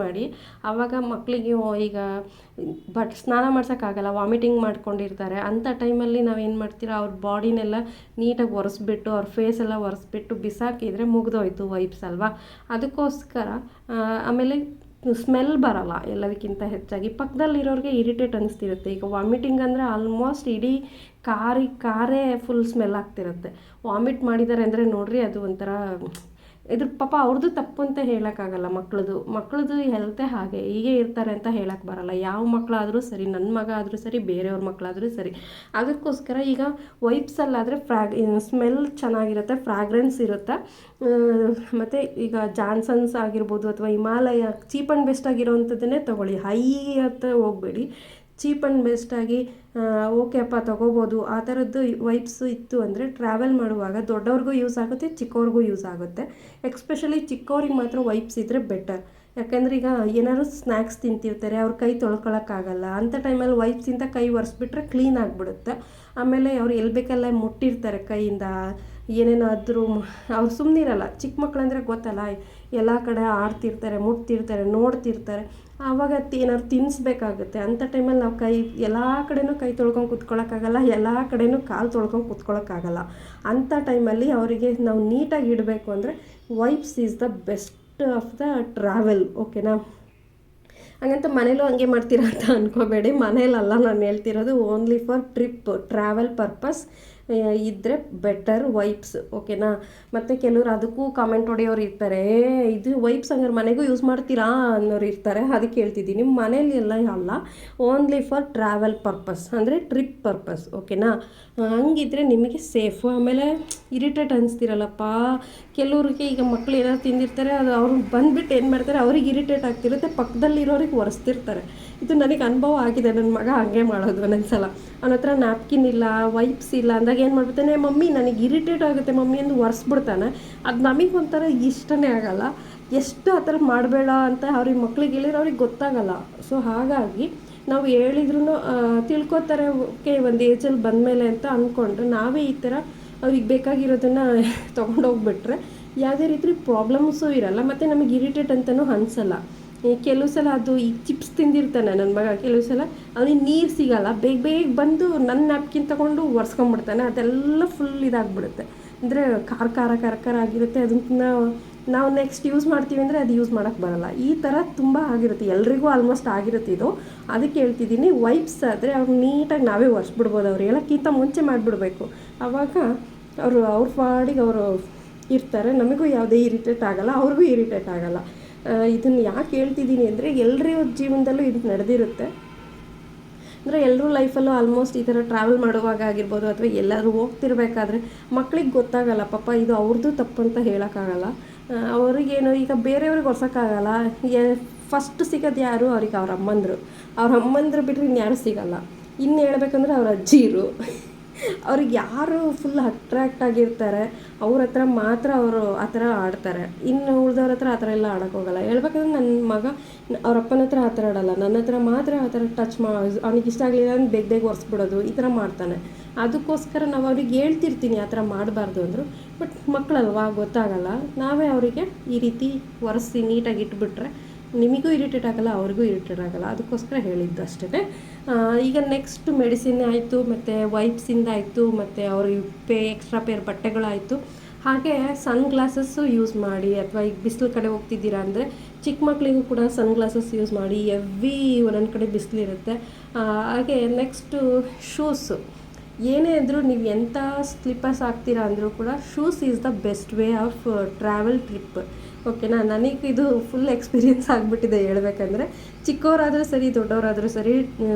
ಮಾಡಿ. ಆವಾಗ ಮಕ್ಕಳಿಗೆ ಈಗ ಸ್ನಾನ ಮಾಡ್ಸೋಕ್ಕಾಗಲ್ಲ, ವಾಮಿಟಿಂಗ್ ಮಾಡ್ಕೊಂಡಿರ್ತಾರೆ. ಅಂಥ ಟೈಮಲ್ಲಿ ನಾವೇನು ಮಾಡ್ತೀರಾ, ಅವ್ರ ಬಾಡಿನೆಲ್ಲ ನೀಟಾಗಿ ಒರೆಸ್ಬಿಟ್ಟು, ಅವ್ರ ಫೇಸ್ ಎಲ್ಲ ಒರೆಸ್ಬಿಟ್ಟು ಬಿಸಾಕಿದರೆ ಮುಗಿದೋಯ್ತು ವೈಪ್ಸ್ ಅಲ್ವಾ. ಅದಕ್ಕೋಸ್ಕರ ಆಮೇಲೆ ಸ್ಮೆಲ್ ಬರಲ್ಲ. ಎಲ್ಲದಕ್ಕಿಂತ ಹೆಚ್ಚಾಗಿ ಪಕ್ಕದಲ್ಲಿರೋರಿಗೆ ಇರಿಟೇಟ್ ಅನಿಸ್ತಿರುತ್ತೆ. ಈಗ ವಾಮಿಟಿಂಗ್ ಅಂದರೆ ಆಲ್ಮೋಸ್ಟ್ ಇಡೀ ಕಾರೇ ಫುಲ್ ಸ್ಮೆಲ್ ಆಗ್ತಿರುತ್ತೆ. ವಾಮಿಟ್ ಮಾಡಿದ್ದಾರೆ ಅಂದರೆ ನೋಡ್ರಿ, ಅದು ಒಂಥರ ಇದ್ರ ಪಾಪ ಅವ್ರದ್ದು ತಪ್ಪು ಅಂತ ಹೇಳೋಕ್ಕಾಗಲ್ಲ. ಮಕ್ಕಳದು ಹೆಲ್ತೇ ಹಾಗೆ, ಹೀಗೆ ಇರ್ತಾರೆ ಅಂತ ಹೇಳೋಕ್ಕೆ ಬರಲ್ಲ. ಯಾವ ಮಕ್ಕಳಾದರೂ ಸರಿ, ನನ್ನ ಮಗ ಆದರೂ ಸರಿ, ಬೇರೆಯವ್ರ ಮಕ್ಕಳಾದರೂ ಸರಿ. ಅದಕ್ಕೋಸ್ಕರ ಈಗ ವೈಪ್ಸಲ್ಲಾದರೆ ಸ್ಮೆಲ್ ಚೆನ್ನಾಗಿರುತ್ತೆ, ಫ್ರಾಗ್ರೆನ್ಸ್ ಇರುತ್ತೆ. ಮತ್ತು ಈಗ ಜಾನ್ಸನ್ಸ್ ಆಗಿರ್ಬೋದು, ಅಥವಾ ಹಿಮಾಲಯ ಚೀಪ್ ಆ್ಯಂಡ್ ಬೆಸ್ಟ್ ಆಗಿರೋವಂಥದ್ದನ್ನೇ ತೊಗೊಳ್ಳಿ. ಹೈ ಅಂತ ಹೋಗಬೇಡಿ. ಚೀಪ್ ಆ್ಯಂಡ್ ಬೆಸ್ಟಾಗಿ ಓಕೆ ಅಪ್ಪ ತೊಗೋಬೋದು ಆ ಥರದ್ದು ವೈಪ್ಸು ಇತ್ತು ಅಂದರೆ ಟ್ರಾವೆಲ್ ಮಾಡುವಾಗ ದೊಡ್ಡವ್ರಿಗೂ ಯೂಸ್ ಆಗುತ್ತೆ, ಚಿಕ್ಕವ್ರಿಗೂ ಯೂಸ್ ಆಗುತ್ತೆ. ಎಕ್ಸ್ಪೆಷಲಿ ಚಿಕ್ಕವ್ರಿಗೆ ಮಾತ್ರ ವೈಪ್ಸ್ ಇದ್ದರೆ ಬೆಟರ್. ಯಾಕಂದರೆ ಈಗ ಏನಾದ್ರು ಸ್ನ್ಯಾಕ್ಸ್ ತಿಂತಿರ್ತಾರೆ, ಅವ್ರ ಕೈ ತೊಳ್ಕೊಳಕ್ಕಾಗಲ್ಲ. ಅಂಥ ಟೈಮಲ್ಲಿ ವೈಪ್ಸಿಂದ ಕೈ ಒರೆಸ್ಬಿಟ್ರೆ ಕ್ಲೀನ್ ಆಗಿಬಿಡುತ್ತೆ. ಆಮೇಲೆ ಅವ್ರು ಎಲ್ಲಿ ಬೇಕಲ್ಲ ಮುಟ್ಟಿರ್ತಾರೆ ಕೈಯಿಂದ, ಏನೇನಾದರೂ ಅವ್ರು ಸುಮ್ಮನಿರಲ್ಲ. ಚಿಕ್ಕ ಮಕ್ಕಳಂದರೆ ಗೊತ್ತಲ್ಲ, ಎಲ್ಲ ಕಡೆ ಆಡ್ತಿರ್ತಾರೆ, ಮುಟ್ತಿರ್ತಾರೆ, ನೋಡ್ತಿರ್ತಾರೆ. ಆವಾಗ ಏನಾದ್ರು ತಿನ್ನಿಸ್ಬೇಕಾಗುತ್ತೆ. ಅಂಥ ಟೈಮಲ್ಲಿ ನಾವು ಕೈ ಎಲ್ಲ ಕಡೆನೂ ಕೈ ತೊಳ್ಕೊಂಡು ಕೂತ್ಕೊಳ್ಳೋಕ್ಕಾಗಲ್ಲ, ಎಲ್ಲ ಕಡೆನೂ ಕಾಲು ತೊಳ್ಕೊಂಡು ಕೂತ್ಕೊಳ್ಳೋಕ್ಕಾಗಲ್ಲ. ಅಂಥ ಟೈಮಲ್ಲಿ ಅವರಿಗೆ ನಾವು ನೀಟಾಗಿ ಇಡಬೇಕು ಅಂದರೆ wipes is the best of the travel. ಓಕೆನಾ? ಹಾಗಂತ ಮನೇಲೂ ಹಂಗೆ ಮಾಡ್ತೀರಾ ಅಂತ ಅಂದ್ಕೋಬೇಡಿ. ಮನೇಲಲ್ಲ ನಾನು ಹೇಳ್ತಿರೋದು, ಓನ್ಲಿ ಫಾರ್ ಟ್ರಾವೆಲ್ ಪರ್ಪಸ್ ಇದ್ದರೆ ಬೆಟರ್ ವೈಪ್ಸ್. ಓಕೆನಾ? ಮತ್ತು ಕೆಲವರು ಅದಕ್ಕೂ ಕಾಮೆಂಟ್ ಹೊಡೆಯೋರು ಇರ್ತಾರೆ, ಇದು ವೈಪ್ಸ್ ಹಂಗಾರೆ ಮನೆಗೂ ಯೂಸ್ ಮಾಡ್ತೀರಾ ಅನ್ನೋರು ಇರ್ತಾರೆ. ಅದಕ್ಕೆ ಹೇಳ್ತಿದ್ದೀನಿ, ಮನೇಲಿ ಎಲ್ಲ ಅಲ್ಲ, ಓನ್ಲಿ ಫಾರ್ ಟ್ರಾವೆಲ್ ಪರ್ಪಸ್, ಅಂದರೆ ಟ್ರಿಪ್ ಪರ್ಪಸ್. ಓಕೆನಾ? ಹಂಗಿದ್ರೆ ನಿಮಗೆ ಸೇಫು. ಆಮೇಲೆ ಇರಿಟೇಟ್ ಅನಿಸ್ತಿರಲ್ಲಪ್ಪ ಕೆಲವ್ರಿಗೆ. ಈಗ ಮಕ್ಳು ಏನಾದ್ರು ತಿಂದಿರ್ತಾರೆ, ಅದು ಅವ್ರು ಬಂದುಬಿಟ್ಟು ಏನು ಮಾಡ್ತಾರೆ, ಅವ್ರಿಗೆ ಇರಿಟೇಟ್ ಆಗ್ತಿರುತ್ತೆ, ಪಕ್ಕದಲ್ಲಿರೋರಿಗೆ ಒರೆಸ್ತಿರ್ತಾರೆ. ಇದು ನನಗೆ ಅನುಭವ ಆಗಿದೆ. ನನ್ನ ಮಗ ಹಾಗೆ ಮಾಡೋದು ಒಂದೊಂದ್ಸಲ. ಅವನ ಹತ್ರ ನ್ಯಾಪ್ಕಿನ್ ಇಲ್ಲ, ವೈಪ್ಸ್ ಇಲ್ಲ ಅಂದಾಗ ಏನು ಮಾಡ್ಬಿಡ್ತಾನೆ, ಮಮ್ಮಿ ನನಗೆ ಇರಿಟೇಟ್ ಆಗುತ್ತೆ ಮಮ್ಮಿ ಎಂದು ಒರೆಸ್ಬಿಡ್ತಾನೆ. ಅದು ನಮಗೊಂಥರ ಇಷ್ಟನೇ ಆಗಲ್ಲ. ಎಷ್ಟು ಆ ಥರ ಮಾಡಬೇಡ ಅಂತ ಅವ್ರಿಗೆ ಮಕ್ಳಿಗೆ ಹೇಳಿದ್ರೆ ಅವ್ರಿಗೆ ಗೊತ್ತಾಗಲ್ಲ. ಸೊ ಹಾಗಾಗಿ ನಾವು ಹೇಳಿದ್ರು ತಿಳ್ಕೊತಾರೆ. ಓಕೆ, ಒಂದು ಏಜಲ್ಲಿ ಬಂದಮೇಲೆ ಅಂತ ಅಂದ್ಕೊಂಡ್ರೆ ನಾವೇ ಈ ಥರ ಅವ್ರಿಗೆ ಬೇಕಾಗಿರೋದನ್ನು ತೊಗೊಂಡೋಗ್ಬಿಟ್ರೆ ಯಾವುದೇ ರೀತಿ ಪ್ರಾಬ್ಲಮ್ಸು ಇರಲ್ಲ, ಮತ್ತು ನಮಗೆ ಇರಿಟೇಟ್ ಅಂತಲೂ ಅನಿಸಲ್ಲ. ಕೆಲವು ಸಲ ಅದು ಈಗ ಚಿಪ್ಸ್ ತಿಂದಿರ್ತಾನೆ ನನ್ನ ಮಗ, ಕೆಲವು ಸಲ ಅವನಿಗೆ ನೀರು ಸಿಗಲ್ಲ, ಬೇಗ ಬೇಗ ಬಂದು ನನ್ನ ನ್ಯಾಪ್ಕಿನ್ ತೊಗೊಂಡು ಒರೆಸ್ಕೊಂಬಿಡ್ತಾನೆ. ಅದೆಲ್ಲ ಫುಲ್ ಇದಾಗ್ಬಿಡುತ್ತೆ, ಅಂದರೆ ಖಾರ ಆಗಿರುತ್ತೆ. ಅದನ್ನು ನಾವು ನೆಕ್ಸ್ಟ್ ಯೂಸ್ ಮಾಡ್ತೀವಿ ಅಂದರೆ ಅದು ಯೂಸ್ ಮಾಡೋಕ್ಕೆ ಬರೋಲ್ಲ. ಈ ಥರ ತುಂಬ ಆಗಿರುತ್ತೆ, ಎಲ್ರಿಗೂ ಆಲ್ಮೋಸ್ಟ್ ಆಗಿರುತ್ತೆ ಇದು. ಅದಕ್ಕೆ ಹೇಳ್ತಿದ್ದೀನಿ, ವೈಪ್ಸ್ ಆದರೆ ಅವ್ರು ನೀಟಾಗಿ ನಾವೇ ಒರೆಸ್ಬಿಡ್ಬೋದು. ಅವ್ರು ಹೇಳೋಕ್ಕಿಂತ ಮುಂಚೆ ಮಾಡಿಬಿಡ್ಬೇಕು. ಆವಾಗ ಅವ್ರ ಪಾಡಿಗೆ ಅವರು ಇರ್ತಾರೆ, ನಮಗೂ ಯಾವುದೇ ಇರಿಟೇಟ್ ಆಗೋಲ್ಲ, ಅವ್ರಿಗೂ ಇರಿಟೇಟ್ ಆಗೋಲ್ಲ. ಇದನ್ನು ಯಾಕೆ ಹೇಳ್ತಿದ್ದೀನಿ ಅಂದರೆ ಎಲ್ಲರ ಜೀವನದಲ್ಲೂ ಇದು ನಡೆದಿರುತ್ತೆ. ಅಂದರೆ ಎಲ್ಲರೂ ಲೈಫಲ್ಲೂ ಆಲ್ಮೋಸ್ಟ್ ಈ ಥರ ಟ್ರಾವೆಲ್ ಮಾಡುವಾಗ ಆಗಿರ್ಬೋದು, ಅಥವಾ ಎಲ್ಲಾದರೂ ಹೋಗ್ತಿರ್ಬೇಕಾದ್ರೆ ಮಕ್ಳಿಗೆ ಗೊತ್ತಾಗಲ್ಲ ಪಾಪ, ಇದು ಅವ್ರದ್ದು ತಪ್ಪು ಅಂತ ಹೇಳೋಕ್ಕಾಗಲ್ಲ. ಅವ್ರಿಗೇನು ಈಗ ಬೇರೆಯವ್ರಿಗೆ ಒರ್ಸೋಕ್ಕಾಗಲ್ಲ. ಫಸ್ಟ್ ಸಿಗೋದು ಯಾರು, ಅವ್ರಿಗೆ ಅವ್ರ ಅಮ್ಮಂದ್ರು ಬಿಟ್ಟರೆ ಇನ್ಯಾರೂ ಸಿಗೋಲ್ಲ. ಇನ್ನು ಹೇಳ್ಬೇಕಂದ್ರೆ ಅವ್ರ ಅಜ್ಜಿರು. ಅವ್ರಿಗೆ ಯಾರು ಫುಲ್ ಅಟ್ರ್ಯಾಕ್ಟ್ ಆಗಿರ್ತಾರೆ ಅವ್ರ ಹತ್ರ ಮಾತ್ರ ಅವರು ಆ ಥರ ಆಡ್ತಾರೆ. ಇನ್ನು ಉಳ್ದವ್ರ ಹತ್ರ ಆ ಥರ ಎಲ್ಲ ಆಡೋಕ್ಕೋಗಲ್ಲ. ಹೇಳ್ಬೇಕಂದ್ರೆ ನನ್ನ ಮಗ ಅವ್ರ ಅಪ್ಪನ ಹತ್ರ ಆ ಥರ ಆಡೋಲ್ಲ, ನನ್ನ ಹತ್ರ ಮಾತ್ರ ಆ ಥರ ಟಚ್ ಅವ್ನಿಗೆ ಇಷ್ಟ ಆಗಲಿಲ್ಲ ಅಂದ್ರೆ ಬೇಗ ಒರೆಸ್ಬಿಡೋದು, ಈ ಥರ ಮಾಡ್ತಾನೆ. ಅದಕ್ಕೋಸ್ಕರ ನಾವು ಅವ್ರಿಗೆ ಹೇಳ್ತಿರ್ತೀನಿ ಆ ಥರ ಮಾಡಬಾರ್ದು ಅಂದರು. ಬಟ್ ಮಕ್ಕಳಲ್ವಾ, ಗೊತ್ತಾಗಲ್ಲ. ನಾವೇ ಅವರಿಗೆ ಈ ರೀತಿ ಒರೆಸಿ ನೀಟಾಗಿ ಇಟ್ಬಿಟ್ರೆ ನಿಮಗೂ ಇರಿಟೇಟ್ ಆಗೋಲ್ಲ, ಅವ್ರಿಗೂ ಇರಿಟೇಟ್ ಆಗೋಲ್ಲ. ಅದಕ್ಕೋಸ್ಕರ ಹೇಳಿದ್ದು ಅಷ್ಟೇ. ಈಗ ನೆಕ್ಸ್ಟ್ ಮೆಡಿಸಿನ್ ಆಯಿತು, ಮತ್ತು ವೈಪ್ಸಿಂದ ಆಯಿತು, ಮತ್ತು ಅವ್ರಿಗೆ ಎಕ್ಸ್ಟ್ರಾ ಪೇರ್ ಬಟ್ಟೆಗಳಾಯಿತು. ಹಾಗೆ ಸನ್ ಗ್ಲಾಸಸ್ಸು ಯೂಸ್ ಮಾಡಿ, ಅಥವಾ ಈಗ ಬಿಸಿಲು ಕಡೆ ಹೋಗ್ತಿದ್ದೀರಾ ಅಂದರೆ ಚಿಕ್ಕ ಮಕ್ಕಳಿಗೂ ಕೂಡ ಸನ್ ಗ್ಲಾಸಸ್ ಯೂಸ್ ಮಾಡಿ. ಒಂದೊಂದು ಕಡೆ ಬಿಸಿಲಿರುತ್ತೆ. ಹಾಗೆ ನೆಕ್ಸ್ಟು ಶೂಸು. ಏನೇ ಅಂದರೂ ನೀವು ಎಂಥ ಸ್ಲಿಪ್ಪರ್ಸ್ ಹಾಕ್ತೀರಾ ಅಂದರೂ ಕೂಡ shoes is the best way of travel trip. ಓಕೆನಾ? ನನಗೆ ಇದು ಫುಲ್ ಎಕ್ಸ್ಪೀರಿಯೆನ್ಸ್ ಆಗಿಬಿಟ್ಟಿದೆ ಹೇಳ್ಬೇಕಂದ್ರೆ. ಚಿಕ್ಕವರಾದರೂ ಸರಿ, ದೊಡ್ಡವರಾದರೂ ಸರಿ,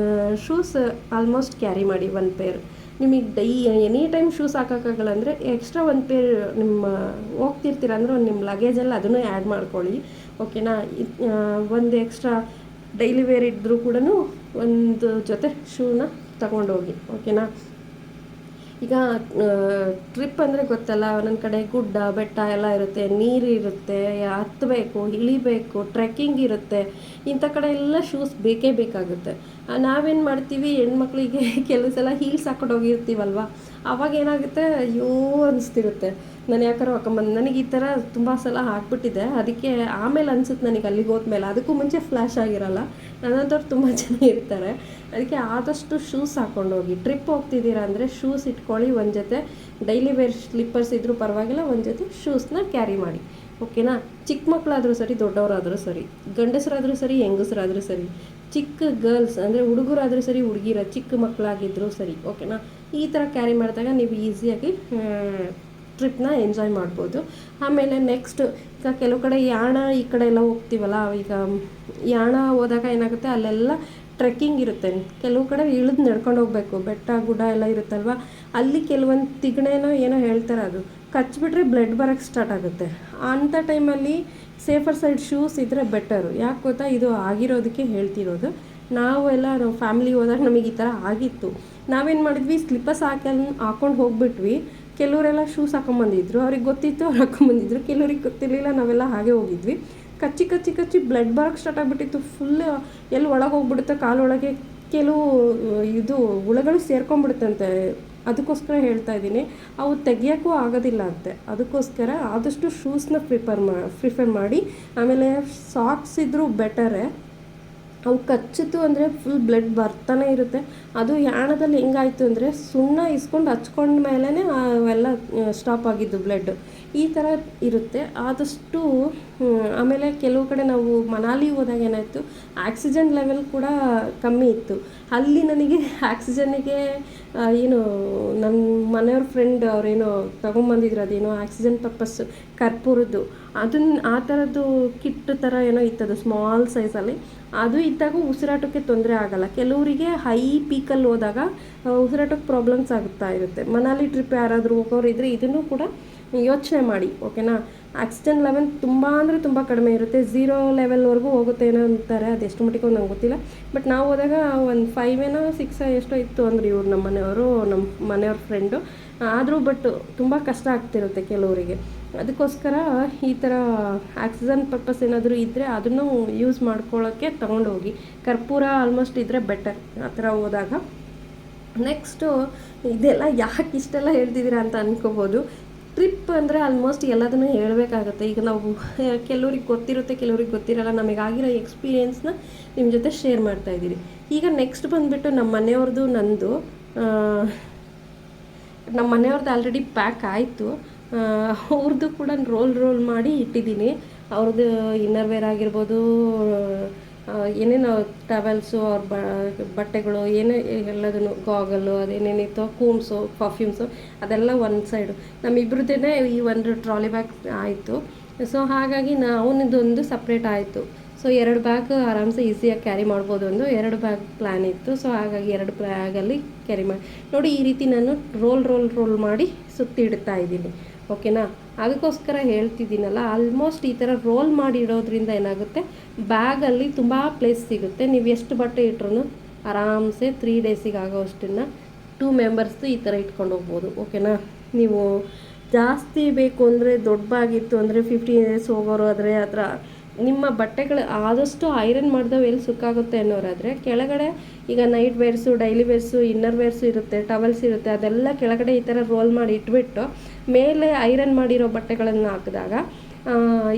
ಶೂಸ್ ಆಲ್ಮೋಸ್ಟ್ ಕ್ಯಾರಿ ಮಾಡಿ ಒಂದು ಪೇರ್. ನಿಮಗೆ ಎನಿ ಟೈಮ್ ಶೂಸ್ ಹಾಕೋಕ್ಕಾಗಲ್ಲ ಅಂದರೆ ಎಕ್ಸ್ಟ್ರಾ ಒಂದು ಪೇರ್ ನಿಮ್ಮ ಹೋಗ್ತಿರ್ತೀರ ಅಂದರೆ ಒಂದು ನಿಮ್ಮ ಲಗೇಜಲ್ಲಿ ಅದನ್ನು ಆ್ಯಡ್ ಮಾಡ್ಕೊಳ್ಳಿ. ಓಕೆನಾ? ಒಂದು ಎಕ್ಸ್ಟ್ರಾ ಡೈಲಿ ವೇರ್ ಇದ್ದರೂ ಕೂಡ ಒಂದು ಜೊತೆ ಶೂನ ತಗೊಂಡೋಗಿ. ಓಕೆನಾ? ಈಗ ಟ್ರಿಪ್ ಅಂದರೆ ಗೊತ್ತಲ್ಲ, ಒಂದೊಂದು ಕಡೆ ಗುಡ್ಡ ಬೆಟ್ಟ ಎಲ್ಲ ಇರುತ್ತೆ, ನೀರು ಇರುತ್ತೆ, ಹತ್ತಬೇಕು, ಇಳಿಬೇಕು, ಟ್ರೆಕ್ಕಿಂಗ್ ಇರುತ್ತೆ. ಇಂಥ ಕಡೆ ಎಲ್ಲ ಶೂಸ್ ಬೇಕೇ ಬೇಕಾಗುತ್ತೆ. ನಾವೇನು ಮಾಡ್ತೀವಿ, ಹೆಣ್ಮಕ್ಳಿಗೆ ಕೆಲವು ಸಲ ಹೀಲ್ಸ್ ಹಾಕೊಂಡು ಹೋಗಿರ್ತೀವಲ್ವ, ಅವಾಗ ಏನಾಗುತ್ತೆ, ಅಯ್ಯೋ ಅನಿಸ್ತಿರುತ್ತೆ, ನಾನು ಯಾಕಾರು ಹಾಕೊಂಬಂದು. ನನಗೆ ಈ ಥರ ತುಂಬ ಸಲ ಹಾಕ್ಬಿಟ್ಟಿದೆ. ಅದಕ್ಕೆ ಆಮೇಲೆ ಅನ್ಸುತ್ತೆ ನನಗೆ ಅಲ್ಲಿಗೆ ಹೋದ್ಮೇಲೆ, ಅದಕ್ಕೂ ಮುಂಚೆ ಫ್ಲ್ಯಾಶ್ ಆಗಿರಲ್ಲ. ನನ್ನಂಥವ್ರು ತುಂಬ ಜನ ಇರ್ತಾರೆ. ಅದಕ್ಕೆ ಆದಷ್ಟು ಶೂಸ್ ಹಾಕ್ಕೊಂಡೋಗಿ. ಟ್ರಿಪ್ ಹೋಗ್ತಿದ್ದೀರಾ ಅಂದರೆ ಶೂಸ್ ಇಟ್ಕೊಳ್ಳಿ. ಒಂದು ಜೊತೆ ಡೈಲಿ ವೇರ್ ಸ್ಲಿಪ್ಪರ್ಸ್ ಇದ್ದರೂ ಪರವಾಗಿಲ್ಲ, ಒಂದು ಜೊತೆ ಶೂಸ್ನ ಕ್ಯಾರಿ ಮಾಡಿ. ಓಕೆನಾ? ಚಿಕ್ಕ ಮಕ್ಕಳಾದರೂ ಸರಿ, ದೊಡ್ಡವರಾದರೂ ಸರಿ, ಗಂಡಸರಾದರೂ ಸರಿ, ಹೆಂಗಸರಾದರೂ ಸರಿ, ಚಿಕ್ಕ ಗರ್ಲ್ಸ್ ಅಂದರೆ ಹುಡುಗರಾದರೂ ಸರಿ, ಹುಡುಗಿರ ಚಿಕ್ಕ ಮಕ್ಕಳಾಗಿದ್ದರೂ ಸರಿ. ಓಕೆನಾ? ಈ ಥರ ಕ್ಯಾರಿ ಮಾಡಿದಾಗ ನೀವು ಈಸಿಯಾಗಿ ಟ್ರಿಪ್ನ ಎಂಜಾಯ್ ಮಾಡ್ಬೋದು. ಆಮೇಲೆ ನೆಕ್ಸ್ಟ್ ಈಗ ಕೆಲವು ಕಡೆ ಯಾಣ ಈ ಕಡೆ ಎಲ್ಲ ಹೋಗ್ತೀವಲ್ಲ, ಈಗ ಯಾಣ ಹೋದಾಗ ಏನಾಗುತ್ತೆ, ಅಲ್ಲೆಲ್ಲ ಟ್ರೆಕ್ಕಿಂಗ್ ಇರುತ್ತೆ. ಕೆಲವು ಕಡೆ ಇಳಿದು ನಡ್ಕೊಂಡು ಹೋಗಬೇಕು, ಬೆಟ್ಟ ಗುಡ್ಡ ಎಲ್ಲ ಇರುತ್ತಲ್ವ, ಅಲ್ಲಿ ಕೆಲವೊಂದು ತಿಗಣೆನೋ ಏನೋ ಹೇಳ್ತಾರೆ, ಅದು ಕಚ್ಚಿಬಿಟ್ರೆ ಬ್ಲಡ್ ಬರೋಕ್ಕೆ ಸ್ಟಾರ್ಟ್ ಆಗುತ್ತೆ. ಅಂಥ ಟೈಮಲ್ಲಿ ಸೇಫರ್ ಸೈಡ್ ಶೂಸ್ ಇದ್ದರೆ ಬೆಟರು. ಯಾಕೆ ಗೊತ್ತಾ, ಇದು ಆಗಿರೋದಕ್ಕೆ ಹೇಳ್ತಿರೋದು. ನಾವು ಫ್ಯಾಮಿಲಿ ಹೋದಾಗ ನಮಗೆ ಈ ಥರ ಆಗಿತ್ತು. ನಾವೇನು ಮಾಡಿದ್ವಿ, ಸ್ಲಿಪ್ಪರ್ಸ್ ಹಾಕೊಂಡು ಹೋಗ್ಬಿಟ್ವಿ. ಕೆಲವರೆಲ್ಲ ಶೂಸ್ ಹಾಕೊಂಬಂದಿದ್ರು, ಅವ್ರಿಗೆ ಗೊತ್ತಿತ್ತು, ಅವ್ರು ಹಾಕೊಂಬಂದಿದ್ರು. ಕೆಲವ್ರಿಗೆ ಗೊತ್ತಿರಲಿಲ್ಲ, ನಾವೆಲ್ಲ ಹಾಗೆ ಹೋಗಿದ್ವಿ. ಕಚ್ಚಿ ಕಚ್ಚಿ ಕಚ್ಚಿ ಬ್ಲಡ್ ಬರೋಕ್ಕೆ ಸ್ಟಾರ್ಟ್ ಆಗಿಬಿಟ್ಟಿತ್ತು. ಫುಲ್ ಎಲ್ಲಿ ಒಳಗೆ ಹೋಗ್ಬಿಡುತ್ತೆ ಕಾಲೊಳಗೆ, ಕೆಲವು ಇದು ಹುಳಗಳು ಸೇರ್ಕೊಂಡ್ಬಿಡುತ್ತಂತೆ. ಅದಕ್ಕೋಸ್ಕರ ಹೇಳ್ತಾ ಇದ್ದೀನಿ, ಅವು ತೆಗಿಯೋಕ್ಕೂ ಆಗೋದಿಲ್ಲ ಅಂತೆ. ಅದಕ್ಕೋಸ್ಕರ ಆದಷ್ಟು ಶೂಸ್ನ ಪ್ರಿಫರ್ ಮಾಡಿ. ಆಮೇಲೆ ಸಾಕ್ಸ್ ಇದ್ದರೂ ಬೆಟರೇ. ಅವು ಕಚ್ಚಿತು ಅಂದರೆ ಫುಲ್ ಬ್ಲಡ್ ಬರ್ತಾನೆ ಇರುತ್ತೆ. ಅದು ಯಾಣದಲ್ಲಿ ಹೆಂಗಾಯಿತು ಅಂದರೆ ಸುಣ್ಣ ಇಸ್ಕೊಂಡು ಹಚ್ಕೊಂಡ ಮೇಲೇ ಅವೆಲ್ಲ ಸ್ಟಾಪ್ ಆಗಿದ್ದು ಬ್ಲಡ್. ಈ ಥರ ಇರುತ್ತೆ. ಆದಷ್ಟು ಆಮೇಲೆ ಕೆಲವು ಕಡೆ ನಾವು ಮನಾಲಿ ಹೋದಾಗ ಏನಾಯಿತು, ಆಕ್ಸಿಜನ್ ಲೆವೆಲ್ ಕೂಡ ಕಮ್ಮಿ ಇತ್ತು. ಅಲ್ಲಿ ನನಗೆ ಆಕ್ಸಿಜನ್ನಿಗೆ ಏನು ನನ್ನ ಮನೆಯವ್ರ ಫ್ರೆಂಡ್ ಅವರೇನೋ ತೊಗೊಂಬಂದಿದ್ರು, ಅದೇನೋ ಆಕ್ಸಿಜನ್ ಪರ್ಪಸ್ ಕರ್ಪೂರದ್ದು. ಆ ಥರದ್ದು ಕಿಟ್ ಥರ ಏನೋ ಇತ್ತದು, ಸ್ಮಾಲ್ ಸೈಜಲ್ಲಿ. ಅದು ಇದ್ದಾಗ ಉಸಿರಾಟಕ್ಕೆ ತೊಂದರೆ ಆಗೋಲ್ಲ. ಕೆಲವರಿಗೆ ಹೈ ಪೀಕಲ್ಲಿ ಹೋದಾಗ ಉಸಿರಾಟಕ್ಕೆ ಪ್ರಾಬ್ಲಮ್ಸ್ ಆಗುತ್ತಾ ಇರುತ್ತೆ. ಮನಾಲಿ ಟ್ರಿಪ್ ಯಾರಾದರೂ ಹೋಗೋರು ಇದ್ದರೆ ಇದನ್ನು ಕೂಡ ಯೋಚನೆ ಮಾಡಿ, ಓಕೆನಾ. ಆಕ್ಸಿಜನ್ ಲೆವೆಲ್ ತುಂಬ ಅಂದರೆ ತುಂಬ ಕಡಿಮೆ ಇರುತ್ತೆ, 0 ಲೆವೆಲ್ವರೆಗೂ ಹೋಗುತ್ತೆ ಏನೋ ಅಂತಾರೆ. ಅದೆಷ್ಟು ಮಟ್ಟಿಗೆ ನಂಗೆ ಗೊತ್ತಿಲ್ಲ. ಬಟ್ ನಾವು ಹೋದಾಗ ಒಂದು 5 6 ಎಷ್ಟೋ ಇತ್ತು ಅಂದ್ರೆ ಇವ್ರು ನಮ್ಮ ಮನೆಯವ್ರ ಫ್ರೆಂಡು. ಆದರೂ ಬಟ್ ತುಂಬ ಕಷ್ಟ ಆಗ್ತಿರುತ್ತೆ ಕೆಲವರಿಗೆ. ಅದಕ್ಕೋಸ್ಕರ ಈ ಥರ ಆಕ್ಸಿಜನ್ ಪರ್ಪಸ್ ಏನಾದರೂ ಇದ್ದರೆ ಅದನ್ನು ಯೂಸ್ ಮಾಡ್ಕೊಳ್ಳೋಕ್ಕೆ ತೊಗೊಂಡೋಗಿ. ಕರ್ಪೂರ ಆಲ್ಮೋಸ್ಟ್ ಇದ್ದರೆ ಬೆಟರ್ ಆ ಥರ ಹೋದಾಗ. ನೆಕ್ಸ್ಟು ಇದೆಲ್ಲ ಯಾಕೆ ಇಷ್ಟೆಲ್ಲ ಹೇಳ್ತಿದ್ದೀರಾ ಅಂತ ಅಂದ್ಕೋಬೋದು. ಟ್ರಿಪ್ ಅಂದರೆ ಆಲ್ಮೋಸ್ಟ್ ಎಲ್ಲದನ್ನು ಹೇಳಬೇಕಾಗತ್ತೆ. ಈಗ ನಾವು ಕೆಲವ್ರಿಗೆ ಗೊತ್ತಿರುತ್ತೆ, ಕೆಲವ್ರಿಗೆ ಗೊತ್ತಿರಲ್ಲ. ನಮಗಾಗಿರೋ ಎಕ್ಸ್ಪೀರಿಯೆನ್ಸ್ನ ನಿಮ್ಮ ಜೊತೆ ಶೇರ್ ಮಾಡ್ತಾಯಿದ್ದೀರಿ. ಈಗ ನೆಕ್ಸ್ಟ್ ಬಂದುಬಿಟ್ಟು ನಮ್ಮ ಮನೆಯವ್ರದ್ದು ನಂದು. ನಮ್ಮ ಮನೆಯವ್ರದ್ದು ಆಲ್ರೆಡಿ ಪ್ಯಾಕ್ ಆಯಿತು. ಅವ್ರದ್ದು ಕೂಡ ರೋಲ್ ಮಾಡಿ ಇಟ್ಟಿದ್ದೀನಿ. ಅವ್ರದ್ದು ಇನ್ನರ್ ವೇರ್ ಆಗಿರ್ಬೋದು, ಏನೇನು ಟವೆಲ್ಸು, ಅವ್ರ ಬಟ್ಟೆಗಳು ಏನೇ ಎಲ್ಲದನ್ನು, ಗಾಗಲ್ಲು, ಅದೇನೇನಿತ್ತು, ಕೂಮ್ಸು, ಪರ್ಫ್ಯೂಮ್ಸು, ಅದೆಲ್ಲ ಒಂದು ಸೈಡು. ನಮ್ಮಿಬ್ರದ್ದೇ ಈ ಒಂದು ಟ್ರಾಲಿ ಬ್ಯಾಗ್ ಆಯಿತು. ಸೊ ಹಾಗಾಗಿ ಅವನದೊಂದು ಸಪ್ರೇಟ್ ಆಯಿತು. ಸೊ 2 ಬ್ಯಾಗ್ ಆರಾಮ್ಸೆ ಈಸಿಯಾಗಿ ಕ್ಯಾರಿ ಮಾಡ್ಬೋದು. 2 ಬ್ಯಾಗ್ ಪ್ಲ್ಯಾನ್ ಇತ್ತು. ಸೊ ಹಾಗಾಗಿ 2 ಬ್ಯಾಗಲ್ಲಿ ಕ್ಯಾರಿ ಮಾಡಿ ನೋಡಿ. ಈ ರೀತಿ ನಾನು ರೋಲ್ ಮಾಡಿ ಸುತ್ತಿ ಇಡ್ತಾ ಇದ್ದೀನಿ, ಓಕೆನಾ. ಅದಕ್ಕೋಸ್ಕರ ಹೇಳ್ತಿದ್ದೀನಲ್ಲ, ಆಲ್ಮೋಸ್ಟ್ ಈ ಥರ ರೋಲ್ ಮಾಡಿ ಇಡೋದ್ರಿಂದ ಏನಾಗುತ್ತೆ, ಬ್ಯಾಗಲ್ಲಿ ತುಂಬ ಪ್ಲೇಸ್ ಸಿಗುತ್ತೆ. ನೀವು ಎಷ್ಟು ಬಟ್ಟೆ ಇಟ್ರೂ ಆರಾಮ್ಸೆ 3 ಡೇಸಿಗೆ ಆಗೋಷ್ಟನ್ನು 2 ಮೆಂಬರ್ಸ್ದು ಈ ಥರ ಇಟ್ಕೊಂಡು ಹೋಗ್ಬೋದು, ಓಕೆನಾ. ನೀವು ಜಾಸ್ತಿ ಬೇಕು ಅಂದರೆ ದೊಡ್ಡ ಬ್ಯಾಗ್ ಇತ್ತು ಅಂದರೆ 15 ಡೇಸ್ ಹೋಗೋರು ಆದರೆ ಆ ಥರ ನಿಮ್ಮ ಬಟ್ಟೆಗಳು ಆದಷ್ಟು ಐರನ್ ಮಾಡಿದವು ಎಲ್ಲಿ ಸುಕ್ಕಾಗುತ್ತೆ ಅನ್ನೋರಾದರೆ ಕೆಳಗಡೆ ಈಗ night wears, daily wears, inner wears ಇರುತ್ತೆ, ಟವಲ್ಸ್ ಇರುತ್ತೆ, ಅದೆಲ್ಲ ಕೆಳಗಡೆ ಈ ಥರ ರೋಲ್ ಮಾಡಿ ಇಟ್ಬಿಟ್ಟು ಮೇಲೆ ಐರನ್ ಮಾಡಿರೋ ಬಟ್ಟೆಗಳನ್ನು ಹಾಕಿದಾಗ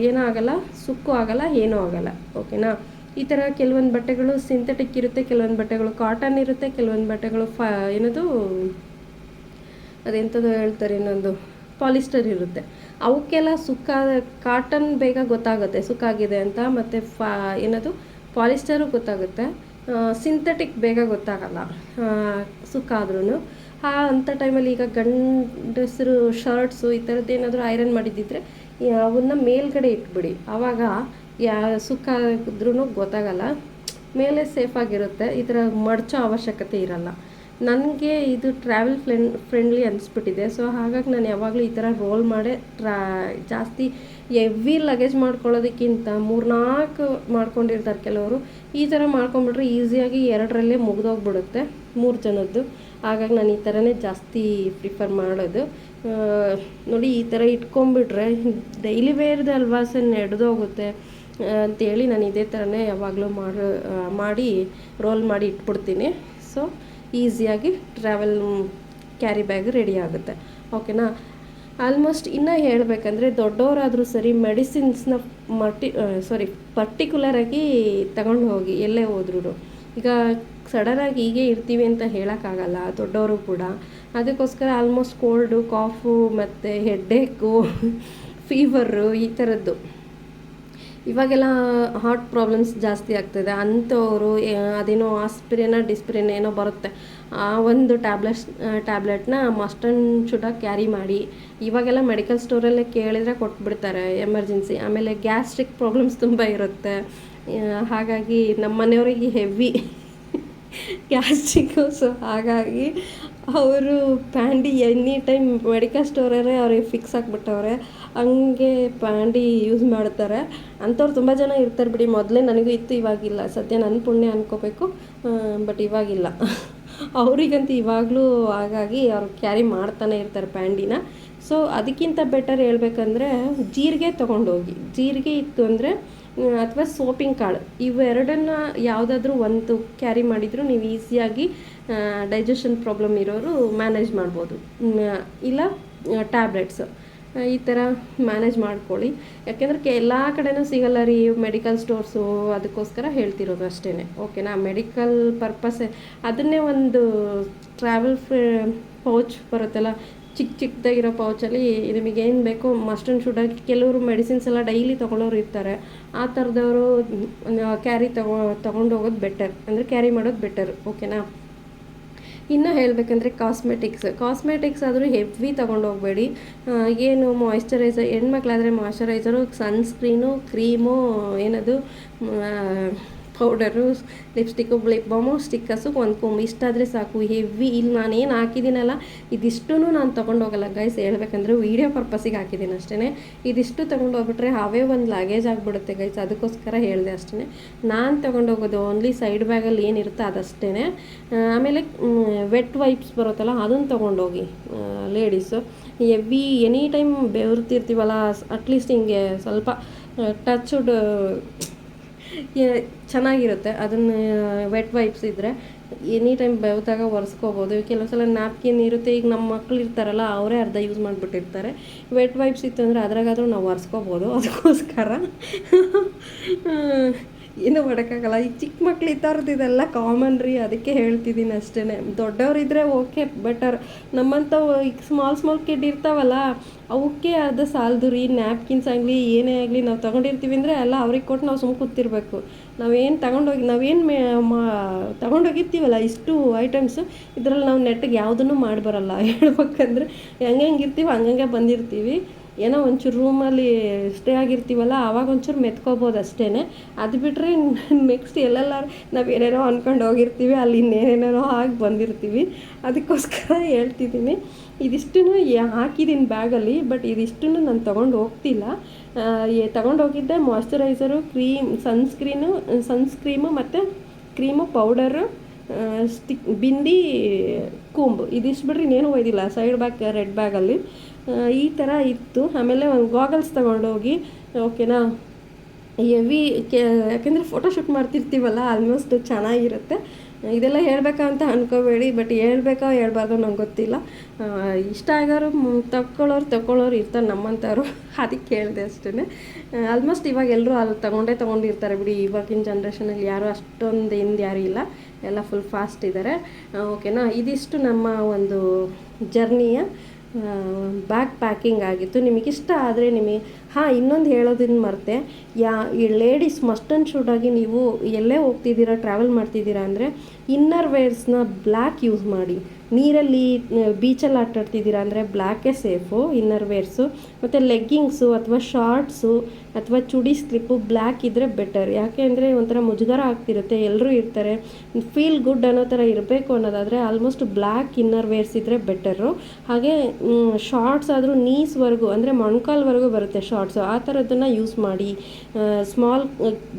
ಏನೂ ಆಗಲ್ಲ, ಸುಕ್ಕು ಆಗಲ್ಲ, ಏನೂ ಆಗಲ್ಲ, ಓಕೆನಾ. ಈ ಥರ ಕೆಲವೊಂದು ಬಟ್ಟೆಗಳು ಸಿಂಥೆಟಿಕ್ ಇರುತ್ತೆ, ಕೆಲವೊಂದು ಬಟ್ಟೆಗಳು ಕಾಟನ್ ಇರುತ್ತೆ, ಕೆಲವೊಂದು ಬಟ್ಟೆಗಳು ಏನದು ಅದೆಂಥದ್ದು ಹೇಳ್ತಾರೆ, ಇನ್ನೊಂದು ಪಾಲಿಸ್ಟರ್ ಇರುತ್ತೆ. ಅವಕ್ಕೆಲ್ಲ ಕಾಟನ್ ಬೇಗ ಗೊತ್ತಾಗುತ್ತೆ ಸುಕ್ಕಾಗಿದೆ ಅಂತ, ಮತ್ತು ಏನದು ಪಾಲಿಸ್ಟರು ಗೊತ್ತಾಗುತ್ತೆ. ಸಿಂಥೆಟಿಕ್ ಬೇಗ ಗೊತ್ತಾಗಲ್ಲ ಸುಕ್ಕಾದ್ರೂ. ಅಂಥ ಟೈಮಲ್ಲಿ ಈಗ ಗಂಡಸರು ಶರ್ಟ್ಸು ಈ ಥರದ್ದೇನಾದರೂ ಐರನ್ ಮಾಡಿದ್ದಿದ್ರೆ ಅವನ್ನ ಮೇಲ್ಗಡೆ ಇಟ್ಬಿಡಿ. ಆವಾಗ ಸುಕ್ಕಾದ್ರೂ ಗೊತ್ತಾಗಲ್ಲ, ಮೇಲೆ ಸೇಫಾಗಿರುತ್ತೆ. ಈ ಥರ ಮಡಚೋ ಅವಶ್ಯಕತೆ ಇರಲ್ಲ. ನನಗೆ ಇದು ಟ್ರಾವೆಲ್ ಫ್ರೆಂಡ್ಲಿ ಅನಿಸ್ಬಿಟ್ಟಿದೆ. ಸೊ ಹಾಗಾಗಿ ನಾನು ಯಾವಾಗಲೂ ಈ ಥರ ರೋಲ್ ಮಾಡೇ ಜಾಸ್ತಿ ಎವ್ವಿ ಲಗೇಜ್ ಮಾಡ್ಕೊಳ್ಳೋದಕ್ಕಿಂತ 3-4 ಮಾಡ್ಕೊಂಡಿರ್ತಾರೆ ಕೆಲವರು. ಈ ಥರ ಮಾಡ್ಕೊಂಬಿಟ್ರೆ ಈಸಿಯಾಗಿ 2ರಲ್ಲೇ ಮುಗಿದೋಗ್ಬಿಡುತ್ತೆ 3 ಜನದ್ದು. ಹಾಗಾಗಿ ನಾನು ಈ ಥರನೇ ಜಾಸ್ತಿ ಪ್ರಿಫರ್ ಮಾಡೋದು. ನೋಡಿ, ಈ ಥರ ಇಟ್ಕೊಂಡ್ಬಿಟ್ರೆ ಡೈಲಿ ವೇರ್ದು ಅಲ್ವಾ ಸರ್, ನಡೆದೋಗುತ್ತೆ ಅಂಥೇಳಿ ನಾನು ಇದೇ ಥರನೇ ಯಾವಾಗಲೂ ಮಾಡಿ ರೋಲ್ ಮಾಡಿ ಇಟ್ಬಿಡ್ತೀನಿ. ಸೊ ಈಸಿಯಾಗಿ ಟ್ರಾವೆಲ್ ಕ್ಯಾರಿ ಬ್ಯಾಗ್ ರೆಡಿ ಆಗುತ್ತೆ, ಓಕೆನಾ. ಆಲ್ಮೋಸ್ಟ್ ಇನ್ನೂ ಹೇಳಬೇಕಂದ್ರೆ ದೊಡ್ಡವರಾದರೂ ಸರಿ ಮೆಡಿಸಿನ್ಸ್ನ ಪರ್ಟಿಕ್ಯುಲರಾಗಿ ತಗೊಂಡು ಹೋಗಿ ಎಲ್ಲೇ ಹೋದ್ರೂ. ಈಗ ಸಡನ್ನಾಗಿ ಹೀಗೆ ಇರ್ತೀವಿ ಅಂತ ಹೇಳೋಕ್ಕಾಗಲ್ಲ ದೊಡ್ಡವರು ಕೂಡ. ಅದಕ್ಕೋಸ್ಕರ ಆಲ್ಮೋಸ್ಟ್ ಕೋಲ್ಡು, ಕಾಫು ಮತ್ತು ಹೆಡ್ಡೇಕು, ಫೀವರು ಈ ಥರದ್ದು ಇವಾಗೆಲ್ಲ ಹಾರ್ಟ್ ಪ್ರಾಬ್ಲಮ್ಸ್ ಜಾಸ್ತಿ ಆಗ್ತದೆ. ಅಂಥವರು ಅದೇನೋ ಡಿಸ್ಪಿರಿನ್ ಏನೋ ಬರುತ್ತೆ, ಆ ಒಂದು ಟ್ಯಾಬ್ಲೆಟ್ನ ಮಸ್ಟ್ ಆ್ಯಂಡ್ ಶುಡ್ ಕ್ಯಾರಿ ಮಾಡಿ. ಇವಾಗೆಲ್ಲ ಮೆಡಿಕಲ್ ಸ್ಟೋರಲ್ಲೇ ಕೇಳಿದರೆ ಕೊಟ್ಬಿಡ್ತಾರೆ ಎಮರ್ಜೆನ್ಸಿ. ಆಮೇಲೆ ಗ್ಯಾಸ್ಟ್ರಿಕ್ ಪ್ರಾಬ್ಲಮ್ಸ್ ತುಂಬ ಇರುತ್ತೆ. ಹಾಗಾಗಿ ನಮ್ಮ ಮನೆಯವರಿಗೆ ಹೆವಿ ಗ್ಯಾಸ್ಟ್ರಿಕ್ಕು. ಸೊ ಹಾಗಾಗಿ ಅವರು ಪ್ಯಾಂಡಿ ಎನಿ ಟೈಮ್ ಮೆಡಿಕಲ್ ಸ್ಟೋರೇ ಅವ್ರಿಗೆ ಫಿಕ್ಸ್ ಆಗಿಬಿಟ್ಟವ್ರೆ, ಹಂಗೆ ಪ್ಯಾಂಡಿ ಯೂಸ್ ಮಾಡ್ತಾರೆ. ಅಂಥವ್ರು ತುಂಬ ಜನ ಇರ್ತಾರೆ ಬಿಡಿ. ಮೊದಲೇ ನನಗೂ ಇತ್ತು, ಇವಾಗಿಲ್ಲ. ಸದ್ಯ ನನ್ನ ಪುಣ್ಯ ಅನ್ಕೋಬೇಕು, ಬಟ್ ಇವಾಗಿಲ್ಲ. ಅವರಿಗಂತೂ ಇವಾಗಲೂ ಹಾಗಾಗಿ ಅವ್ರು ಕ್ಯಾರಿ ಮಾಡ್ತಾನೆ ಇರ್ತಾರೆ ಪ್ಯಾಂಡಿನ. ಸೊ ಅದಕ್ಕಿಂತ ಬೆಟರ್ ಹೇಳ್ಬೇಕಂದ್ರೆ ಜೀರಿಗೆ ತೊಗೊಂಡೋಗಿ. ಜೀರಿಗೆ ಇತ್ತು ಅಂದರೆ ಅಥವಾ ಸೋಪಿಂಗ್ ಕಾಳು ಇವೆರಡನ್ನು ಯಾವುದಾದ್ರೂ ಒಂದು ಕ್ಯಾರಿ ಮಾಡಿದರೂ ನೀವು ಈಸಿಯಾಗಿ ಡೈಜೆಷನ್ ಪ್ರಾಬ್ಲಮ್ ಇರೋರು ಮ್ಯಾನೇಜ್ ಮಾಡ್ಬೋದು. ಇಲ್ಲ ಟ್ಯಾಬ್ಲೆಟ್ಸ್ ಈ ಥರ ಮ್ಯಾನೇಜ್ ಮಾಡ್ಕೊಳ್ಳಿ. ಯಾಕೆಂದರೆ ಎಲ್ಲ ಕಡೆನೂ ಸಿಗಲ್ಲ ರೀ ಮೆಡಿಕಲ್ ಸ್ಟೋರ್ಸು, ಅದಕ್ಕೋಸ್ಕರ ಹೇಳ್ತಿರೋದು ಅಷ್ಟೇ. ಓಕೆನಾ? ಮೆಡಿಕಲ್ ಪರ್ಪಸ್ಸೇ ಅದನ್ನೇ ಒಂದು ಟ್ರಾವೆಲ್ ಪೌಚ್ ಬರುತ್ತಲ್ಲ, ಚಿಕ್ಕದಾಗಿರೋ ಪೌಚಲ್ಲಿ ನಿಮಗೇನು ಬೇಕೋ ಮಸ್ಟ್ ಆ್ಯಂಡ್ ಶುಡ್ಡಾಗಿ ಕೆಲವರು ಮೆಡಿಸಿನ್ಸ್ ಎಲ್ಲ ಡೈಲಿ ತೊಗೊಳ್ಳೋರು ಇರ್ತಾರೆ. ಆ ಥರದವರು ಕ್ಯಾರಿ ತೊಗೊಂಡು ಹೋಗೋದು ಬೆಟರ್, ಅಂದರೆ ಕ್ಯಾರಿ ಮಾಡೋದು ಬೆಟರ್. ಓಕೆನಾ? ಇನ್ನು ಹೇಳಬೇಕಂದ್ರೆ ಕಾಸ್ಮೆಟಿಕ್ಸ್ ಆದರೂ ಹೆವಿ ತೊಗೊಂಡು ಹೋಗಬೇಡಿ. ಏನು ಮಾಯ್ಶ್ಚರೈಸರ್, ಹೆಣ್ಮಕ್ಳಾದರೆ ಮಾಯ್ಶ್ಚರೈಸರು, ಸನ್ಸ್ಕ್ರೀನು, ಕ್ರೀಮು, ಏನದು powder, lipstick, lip balm, stickers, ಒಂದು ಕೊಂಬು ಇಷ್ಟಾದರೆ ಸಾಕು. ಹೆವಿ ಇಲ್ಲಿ ನಾನೇನು ಹಾಕಿದ್ದೀನಲ್ಲ ಇದಿಷ್ಟೂ ನಾನು ತೊಗೊಂಡೋಗಲ್ಲ ಗೈಸ್, ಹೇಳ್ಬೇಕಂದ್ರೆ ವೀಡಿಯೋ ಪರ್ಪಸ್ಸಿಗೆ ಹಾಕಿದ್ದೀನಿ ಅಷ್ಟೇ. ಇದಿಷ್ಟು ತೊಗೊಂಡೋಗ್ಬಿಟ್ರೆ ಅವೇ ಒಂದು ಲಗೇಜ್ ಆಗಿಬಿಡುತ್ತೆ ಗೈಸ್, ಅದಕ್ಕೋಸ್ಕರ ಹೇಳಿದೆ ಅಷ್ಟೇ. ನಾನು ತೊಗೊಂಡೋಗೋದು ಓನ್ಲಿ ಸೈಡ್ ಬ್ಯಾಗಲ್ಲಿ ಏನಿರುತ್ತೋ ಅದಷ್ಟೇ. ಆಮೇಲೆ ವೆಟ್ ವೈಪ್ಸ್ ಬರುತ್ತಲ್ಲ ಅದನ್ನು ತೊಗೊಂಡೋಗಿ ಲೇಡೀಸು. ಹೆವಿ ಎನಿ ಟೈಮ್ ಬೆವರ್ತಿರ್ತೀವಲ್ಲ, ಅಟ್ಲೀಸ್ಟ್ ಹಿಂಗೆ ಸ್ವಲ್ಪ ಟಚ್ಡ್ ಚೆನ್ನಾಗಿರುತ್ತೆ. ಅದನ್ನು ವೆಟ್ ವೈಪ್ಸ್ ಇದ್ದರೆ ಎನಿ ಟೈಮ್ ಬೆವ್ದಾಗ ಒರೆಸ್ಕೋಬೋದು. ಕೆಲವು ಸಲ ನ್ಯಾಪ್ಕಿನ್ ಇರುತ್ತೆ, ಈಗ ನಮ್ಮ ಮಕ್ಳು ಇರ್ತಾರಲ್ಲ ಅವರೇ ಅರ್ಧ ಯೂಸ್ ಮಾಡಿಬಿಟ್ಟಿರ್ತಾರೆ. ವೆಟ್ ವೈಪ್ಸ್ ಇತ್ತು ಅಂದರೆ ಅದ್ರಾಗಾದರೂ ನಾವು ಒರೆಸ್ಕೋಬೋದು. ಅದಕ್ಕೋಸ್ಕರ ಏನೂ ಮಾಡೋಕ್ಕಾಗಲ್ಲ. ಈಗ ಚಿಕ್ಕ ಮಕ್ಳು ಈ ಥರದ್ದು ಇದೆಲ್ಲ ಕಾಮನ್ ರೀ, ಅದಕ್ಕೆ ಹೇಳ್ತಿದ್ದೀನಿ ಅಷ್ಟೇ. ದೊಡ್ಡವರಿದ್ದರೆ ಓಕೆ ಬೆಟರ್. ನಮ್ಮಂಥವು ಈಗ ಸ್ಮಾಲ್ ಕಿಡ್ ಇರ್ತಾವಲ್ಲ ಅವಕ್ಕೆ ಅರ್ಧ ಸಾಲದು ರೀ. ನ್ಯಾಪ್ಕಿನ್ಸ್ ಆಗಲಿ ಏನೇ ಆಗಲಿ ನಾವು ತೊಗೊಂಡಿರ್ತೀವಿ ಅಂದರೆ ಎಲ್ಲ ಅವ್ರಿಗೆ ಕೊಟ್ಟು ನಾವು ಸುಮ್ಮನೆ ಕೂತಿರ್ಬೇಕು. ನಾವೇನು ತೊಗೊಂಡೋಗಿರ್ತೀವಲ್ಲ ಇಷ್ಟು ಐಟಮ್ಸು, ಇದರಲ್ಲಿ ನಾವು ನೆಟ್ಟಿಗೆ ಯಾವುದನ್ನು ಮಾಡಿ ಬರಲ್ಲ. ಹೇಳ್ಬೇಕಂದ್ರೆ ಹೆಂಗಿರ್ತೀವಿ ಹಂಗಂಗೆ ಬಂದಿರ್ತೀವಿ. ಏನೋ ಒಂಚೂರು ರೂಮಲ್ಲಿ ಸ್ಟೇ ಆಗಿರ್ತೀವಲ್ಲ ಆವಾಗ ಒಂಚೂರು ಮೆತ್ಕೋಬೋದು ಅಷ್ಟೇ. ಅದು ಬಿಟ್ಟರೆ ನೆಕ್ಸ್ಟ್ ಎಲ್ಲೆಲ್ಲಾರು ನಾವು ಏನೇನೋ ಅಂದ್ಕೊಂಡು ಹೋಗಿರ್ತೀವಿ, ಅಲ್ಲಿ ಇನ್ನೇನೇನೋ ಆಗಿ ಬಂದಿರ್ತೀವಿ. ಅದಕ್ಕೋಸ್ಕರ ಹೇಳ್ತಿದ್ದೀನಿ. ಇದಿಷ್ಟೂ ಹಾಕಿದ್ದೀನಿ ಬ್ಯಾಗಲ್ಲಿ, ಬಟ್ ಇದಿಷ್ಟೂ ನಾನು ತೊಗೊಂಡು ಹೋಗ್ತಿಲ್ಲ. ತೊಗೊಂಡು ಹೋಗಿದ್ದೆ ಮಾಯ್ಶ್ಚರೈಸರು, ಸನ್ಸ್ಕ್ರೀಮು ಮತ್ತು ಕ್ರೀಮು, ಪೌಡರು, ಬಿಂದಿ, ಕೂಂಬು ಇದಿಷ್ಟು ಬಿಡ್ರಿ ಇನ್ನೇನು ಒಯ್ದಿಲ್ಲ. ಸೈಡ್ ಬ್ಯಾಗ್ ರೆಡ್ ಬ್ಯಾಗಲ್ಲಿ ಈ ಥರ ಇತ್ತು. ಆಮೇಲೆ ಒಂದು ಗಾಗಲ್ಸ್ ತೊಗೊಂಡೋಗಿ. ಓಕೆನಾ? ಹೆವಿ ಯಾಕೆಂದರೆ ಫೋಟೋಶೂಟ್ ಮಾಡ್ತಿರ್ತೀವಲ್ಲ ಆಲ್ಮೋಸ್ಟ್ ಚೆನ್ನಾಗಿರುತ್ತೆ. ಇದೆಲ್ಲ ಹೇಳ್ಬೇಕಂತ ಅಂದ್ಕೋಬೇಡಿ, ಬಟ್ ಹೇಳ್ಬೇಕೋ ಹೇಳ್ಬಾರ್ದು ನಂಗೆ ಗೊತ್ತಿಲ್ಲ. ಇಷ್ಟ ಆಗೋರು ತಗೊಳ್ಳೋರು ಇರ್ತಾರೆ ನಮ್ಮಂಥವ್ರು, ಅದಕ್ಕೆ ಹೇಳಿದೆ ಅಷ್ಟೇ. ಆಲ್ಮೋಸ್ಟ್ ಇವಾಗ ಎಲ್ಲರೂ ಅಲ್ಲಿ ತೊಗೊಂಡಿರ್ತಾರೆ ಬಿಡಿ. ಇವಾಗಿನ ಜನ್ರೇಷನಲ್ಲಿ ಯಾರು ಅಷ್ಟೊಂದು ಯಾರೂ ಇಲ್ಲ, ಎಲ್ಲ ಫುಲ್ ಫಾಸ್ಟ್ ಇದ್ದಾರೆ. ಓಕೆನಾ? ಇದಿಷ್ಟು ನಮ್ಮ ಒಂದು ಜರ್ನಿಯ ಬ್ಯಾಗ್ ಪ್ಯಾಕಿಂಗ್ ಆಗಿತ್ತು. ನಿಮಗಿಷ್ಟ ಆದರೆ ಇನ್ನೊಂದು ಹೇಳೋದನ್ನು ಮರೆತೆ, ಈ ಲೇಡೀಸ್ ಮಸ್ಟ್ ಆ್ಯಂಡ್ ಶುಡ್ಡಾಗಿ ನೀವು ಎಲ್ಲೇ ಹೋಗ್ತಿದ್ದೀರಾ, ಟ್ರಾವೆಲ್ ಮಾಡ್ತಿದ್ದೀರಾ ಅಂದರೆ ಇನ್ನರ್ ವೇರ್ಸ್ನ ಬ್ಲ್ಯಾಕ್ ಯೂಸ್ ಮಾಡಿ. ನೀರಲ್ಲಿ ಬೀಚಲ್ಲಿ ಆಟಾಡ್ತಿದ್ದೀರಾ ಅಂದರೆ ಬ್ಲ್ಯಾಕೇ ಸೇಫು ಇನ್ನರ್ ವೇರ್ಸು. ಮತ್ತು ಲೆಗ್ಗಿಂಗ್ಸು ಅಥವಾ ಶಾರ್ಟ್ಸು ಅಥವಾ ಚೂಡಿ ಸ್ಲಿಪ್ಪು ಬ್ಲ್ಯಾಕ್ ಇದ್ದರೆ ಬೆಟರ್. ಯಾಕೆ ಅಂದರೆ ಒಂಥರ ಮುಜುಗರ ಆಗ್ತಿರುತ್ತೆ, ಎಲ್ಲರೂ ಇರ್ತಾರೆ, ಫೀಲ್ ಗುಡ್ ಅನ್ನೋ ಥರ ಇರಬೇಕು ಅನ್ನೋದಾದರೆ ಆಲ್ಮೋಸ್ಟ್ ಬ್ಲ್ಯಾಕ್ ಇನ್ನರ್ ವೇರ್ಸ್ ಇದ್ದರೆ ಬೆಟರು. ಹಾಗೆ ಶಾರ್ಟ್ಸ್ ಆದರೂ ನೀಸ್ವರೆಗೂ ಅಂದರೆ ಮೊಣಕಾಲ್ವರೆಗೂ ಬರುತ್ತೆ ಶಾರ್ಟ್ಸು, ಆ ಥರದ್ದನ್ನು ಯೂಸ್ ಮಾಡಿ. ಸ್ಮಾಲ್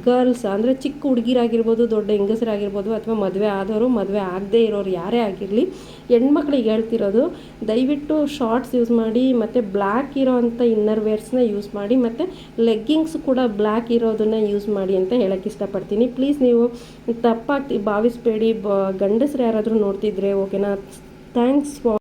ಗರ್ಲ್ಸ್ ಅಂದರೆ ಚಿಕ್ಕ ಹುಡುಗಿರಾಗಿರ್ಬೋದು, ದೊಡ್ಡ ಹೆಂಗಸರಾಗಿರ್ಬೋದು, ಅಥವಾ ಮದುವೆ ಆದವರು, ಮದುವೆ ಆಗದೇ ಇರೋರು ಯಾರೇ ಆಗಿರಲಿ, ಹೆಣ್ಮಕ್ಳಿಗೆ ಹೇಳ್ತಿರೋದು ದಯವಿಟ್ಟು ಶಾರ್ಟ್ಸ್ ಯೂಸ್ ಮಾಡಿ, ಮತ್ತು ಬ್ಲ್ಯಾಕ್ ಇರೋವಂಥ ಇನ್ನರ್ ವೇರ್ಸ್ನ ಯೂಸ್ ಮಾಡಿ, ಮತ್ತು ಲೆಗ್ಗಿಂಗ್ಸ್ ಕೂಡ ಬ್ಲ್ಯಾಕ್ ಇರೋದನ್ನು ಯೂಸ್ ಮಾಡಿ ಅಂತ ಹೇಳೋಕ್ಕೆ ಇಷ್ಟಪಡ್ತೀನಿ. ಪ್ಲೀಸ್ ನೀವು ತಪ್ಪಾಗಿ ಭಾವಿಸ್ಬೇಡಿ, ಗಂಡಸರು ಯಾರಾದರೂ ನೋಡ್ತಿದ್ರೆ. ಓಕೆನಾ? Thanks for